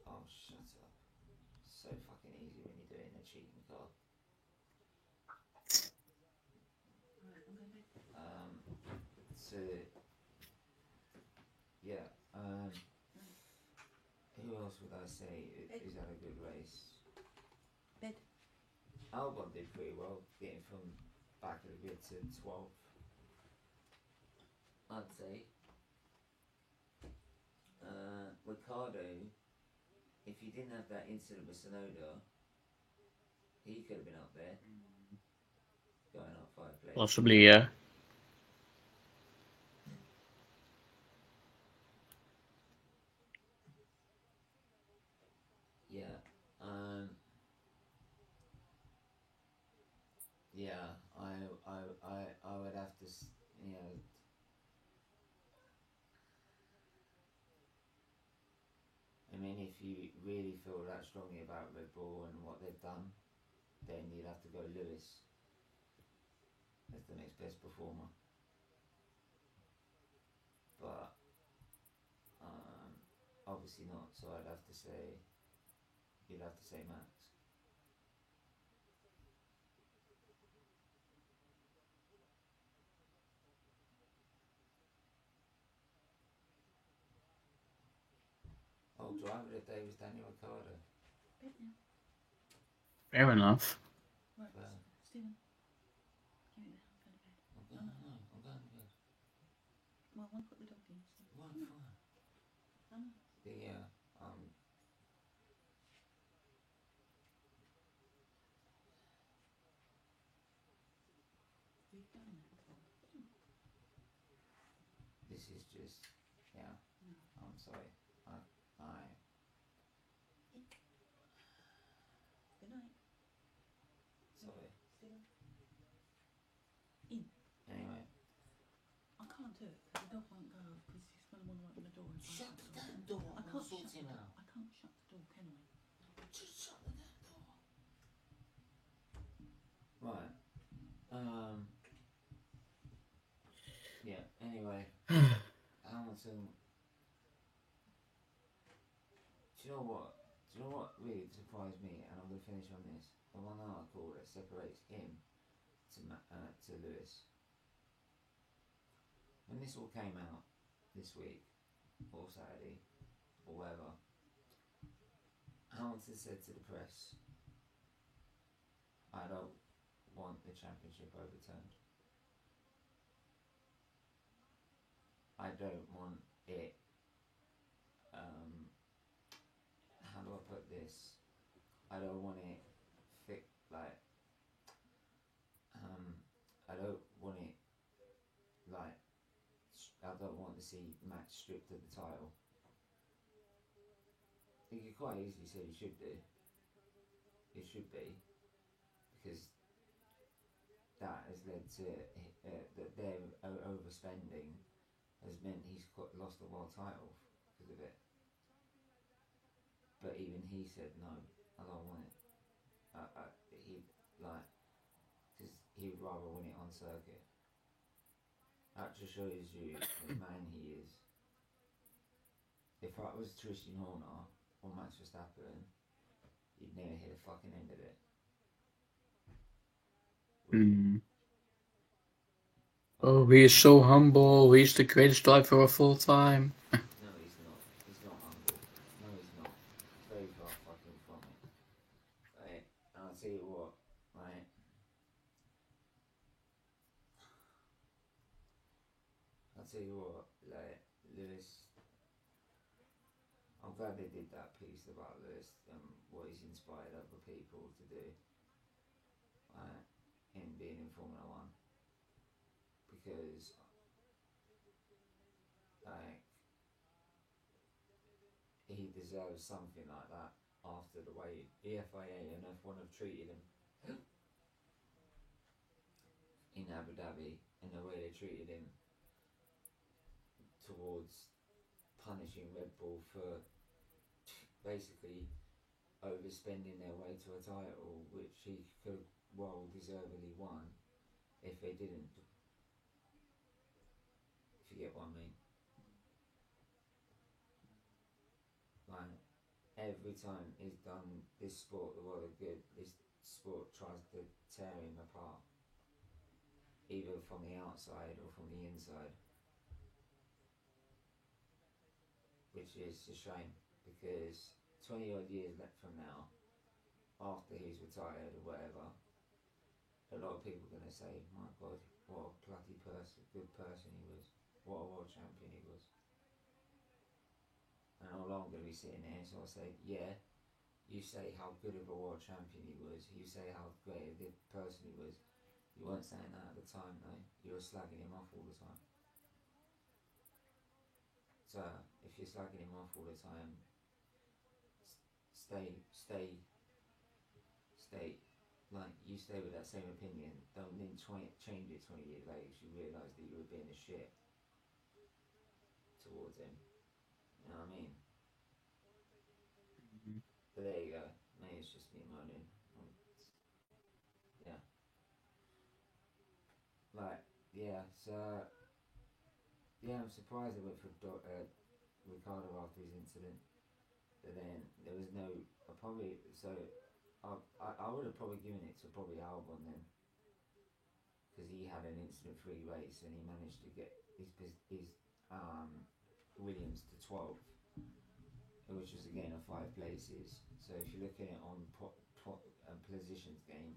Oh, shut up. So fucking easy when you're doing a cheating card. So, yeah, who else would I say is had a good race? Ed. Albon did pretty well, getting from back of the grid to 12th. I'd say. Ricardo, if he didn't have that incident with Sonoda, he could have been up there. Going up 5 places. Possibly, yeah. Yeah. Yeah, I would have to, you know. I mean, if you really feel that strongly about Red Bull and what they've done, then you'd have to go Lewis as the next best performer. But obviously not. So I'd have to say, you'd have to say Max. Oh, driver of the day was Daniel Ricciardo. Fair enough. Right, Well, Stephen. Give me that. I'm going to bed. I'm going to bed. Well, I want to put the dog in. So. Fine. I know. Yeah, We've done that before. this is just, yeah, I'm sorry. Good night. Sorry. Stephen. In. Anyway. I can't do it because the dog won't go because he's going to want to open the door. If I Shut shut the damn door. I I'm can't sorting shut him out. I can't shut the door, can I? Just shut the damn door. Right. Yeah, anyway. Hamilton. Do you know what? Really surprised me, and I'm going to finish on this. The one article that separates him to Lewis. When this all came out this week, or Saturday, or whatever, Hamilton said to the press, I don't want the championship overturned. I don't want it, how do I put this? I don't want it I don't want it like, I don't want to see Max stripped of the title. You could quite easily say you should do. It should be, because that has led to that their overspending has meant he's lost the world title because of it. But even he said no, I don't want it. Because he would rather win it on circuit. That just shows you the man he is. If I was Christian Horner or Max Verstappen, you'd never hear the fucking end of it. Oh, he is so humble. He's the greatest driver of all time. No, he's not. He's not humble. No, he's not. Very far fucking from it. Right, and I'll tell you what, right. I'll tell you what, like, Lewis, I'm glad they did that piece about Lewis and what he's inspired other people to do, right, in being in Formula One. Because, like, he deserves something like that after the way the FIA and F1 have treated him in in Abu Dhabi and the way they treated him towards punishing Red Bull for basically overspending their way to a title, which he could well deservedly won if they didn't. If you get what I mean. Like, every time he's done this sport the world of good, this sport tries to tear him apart, either from the outside or from the inside, which is a shame, because 20 odd years left from now, after he's retired or whatever, a lot of people are going to say, my God, what a bloody person, good person he was, what a world champion he was. And all I'm going to be sitting there, so I'll say, yeah, you say how good of a world champion he was, you say how great a good person he was, you weren't saying that at the time though, you were slagging him off all the time. So, if you're slagging him off all the time, stay, like, you stay with that same opinion, don't then change it 20 years later because you realise that you were being a shit towards him. You know what I mean? Mhm. But there you go. Maybe it's just me moaning. Yeah. Like, yeah, so... Yeah, I'm surprised they went for Ricardo after his incident. But then, there was no... I would have probably given it to probably Albon then. Because he had an incident-free race and he managed to get his Williams to 12th. Which was again a 5 places. So if you're looking at it on positions gained,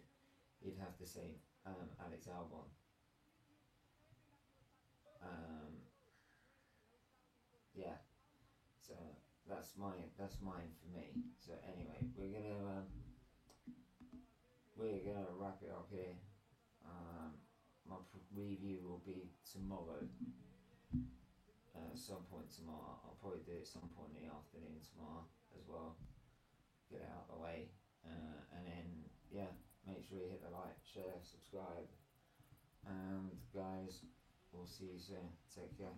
you'd have to say Alex Albon. Yeah. So that's mine for me. So anyway, we're gonna wrap it up here. My review will be tomorrow. Some point tomorrow. I'll probably do it some point in the afternoon tomorrow as well. Get it out of the way. And then, yeah, make sure you hit the like, share, subscribe. And guys, we'll see you soon. Take care.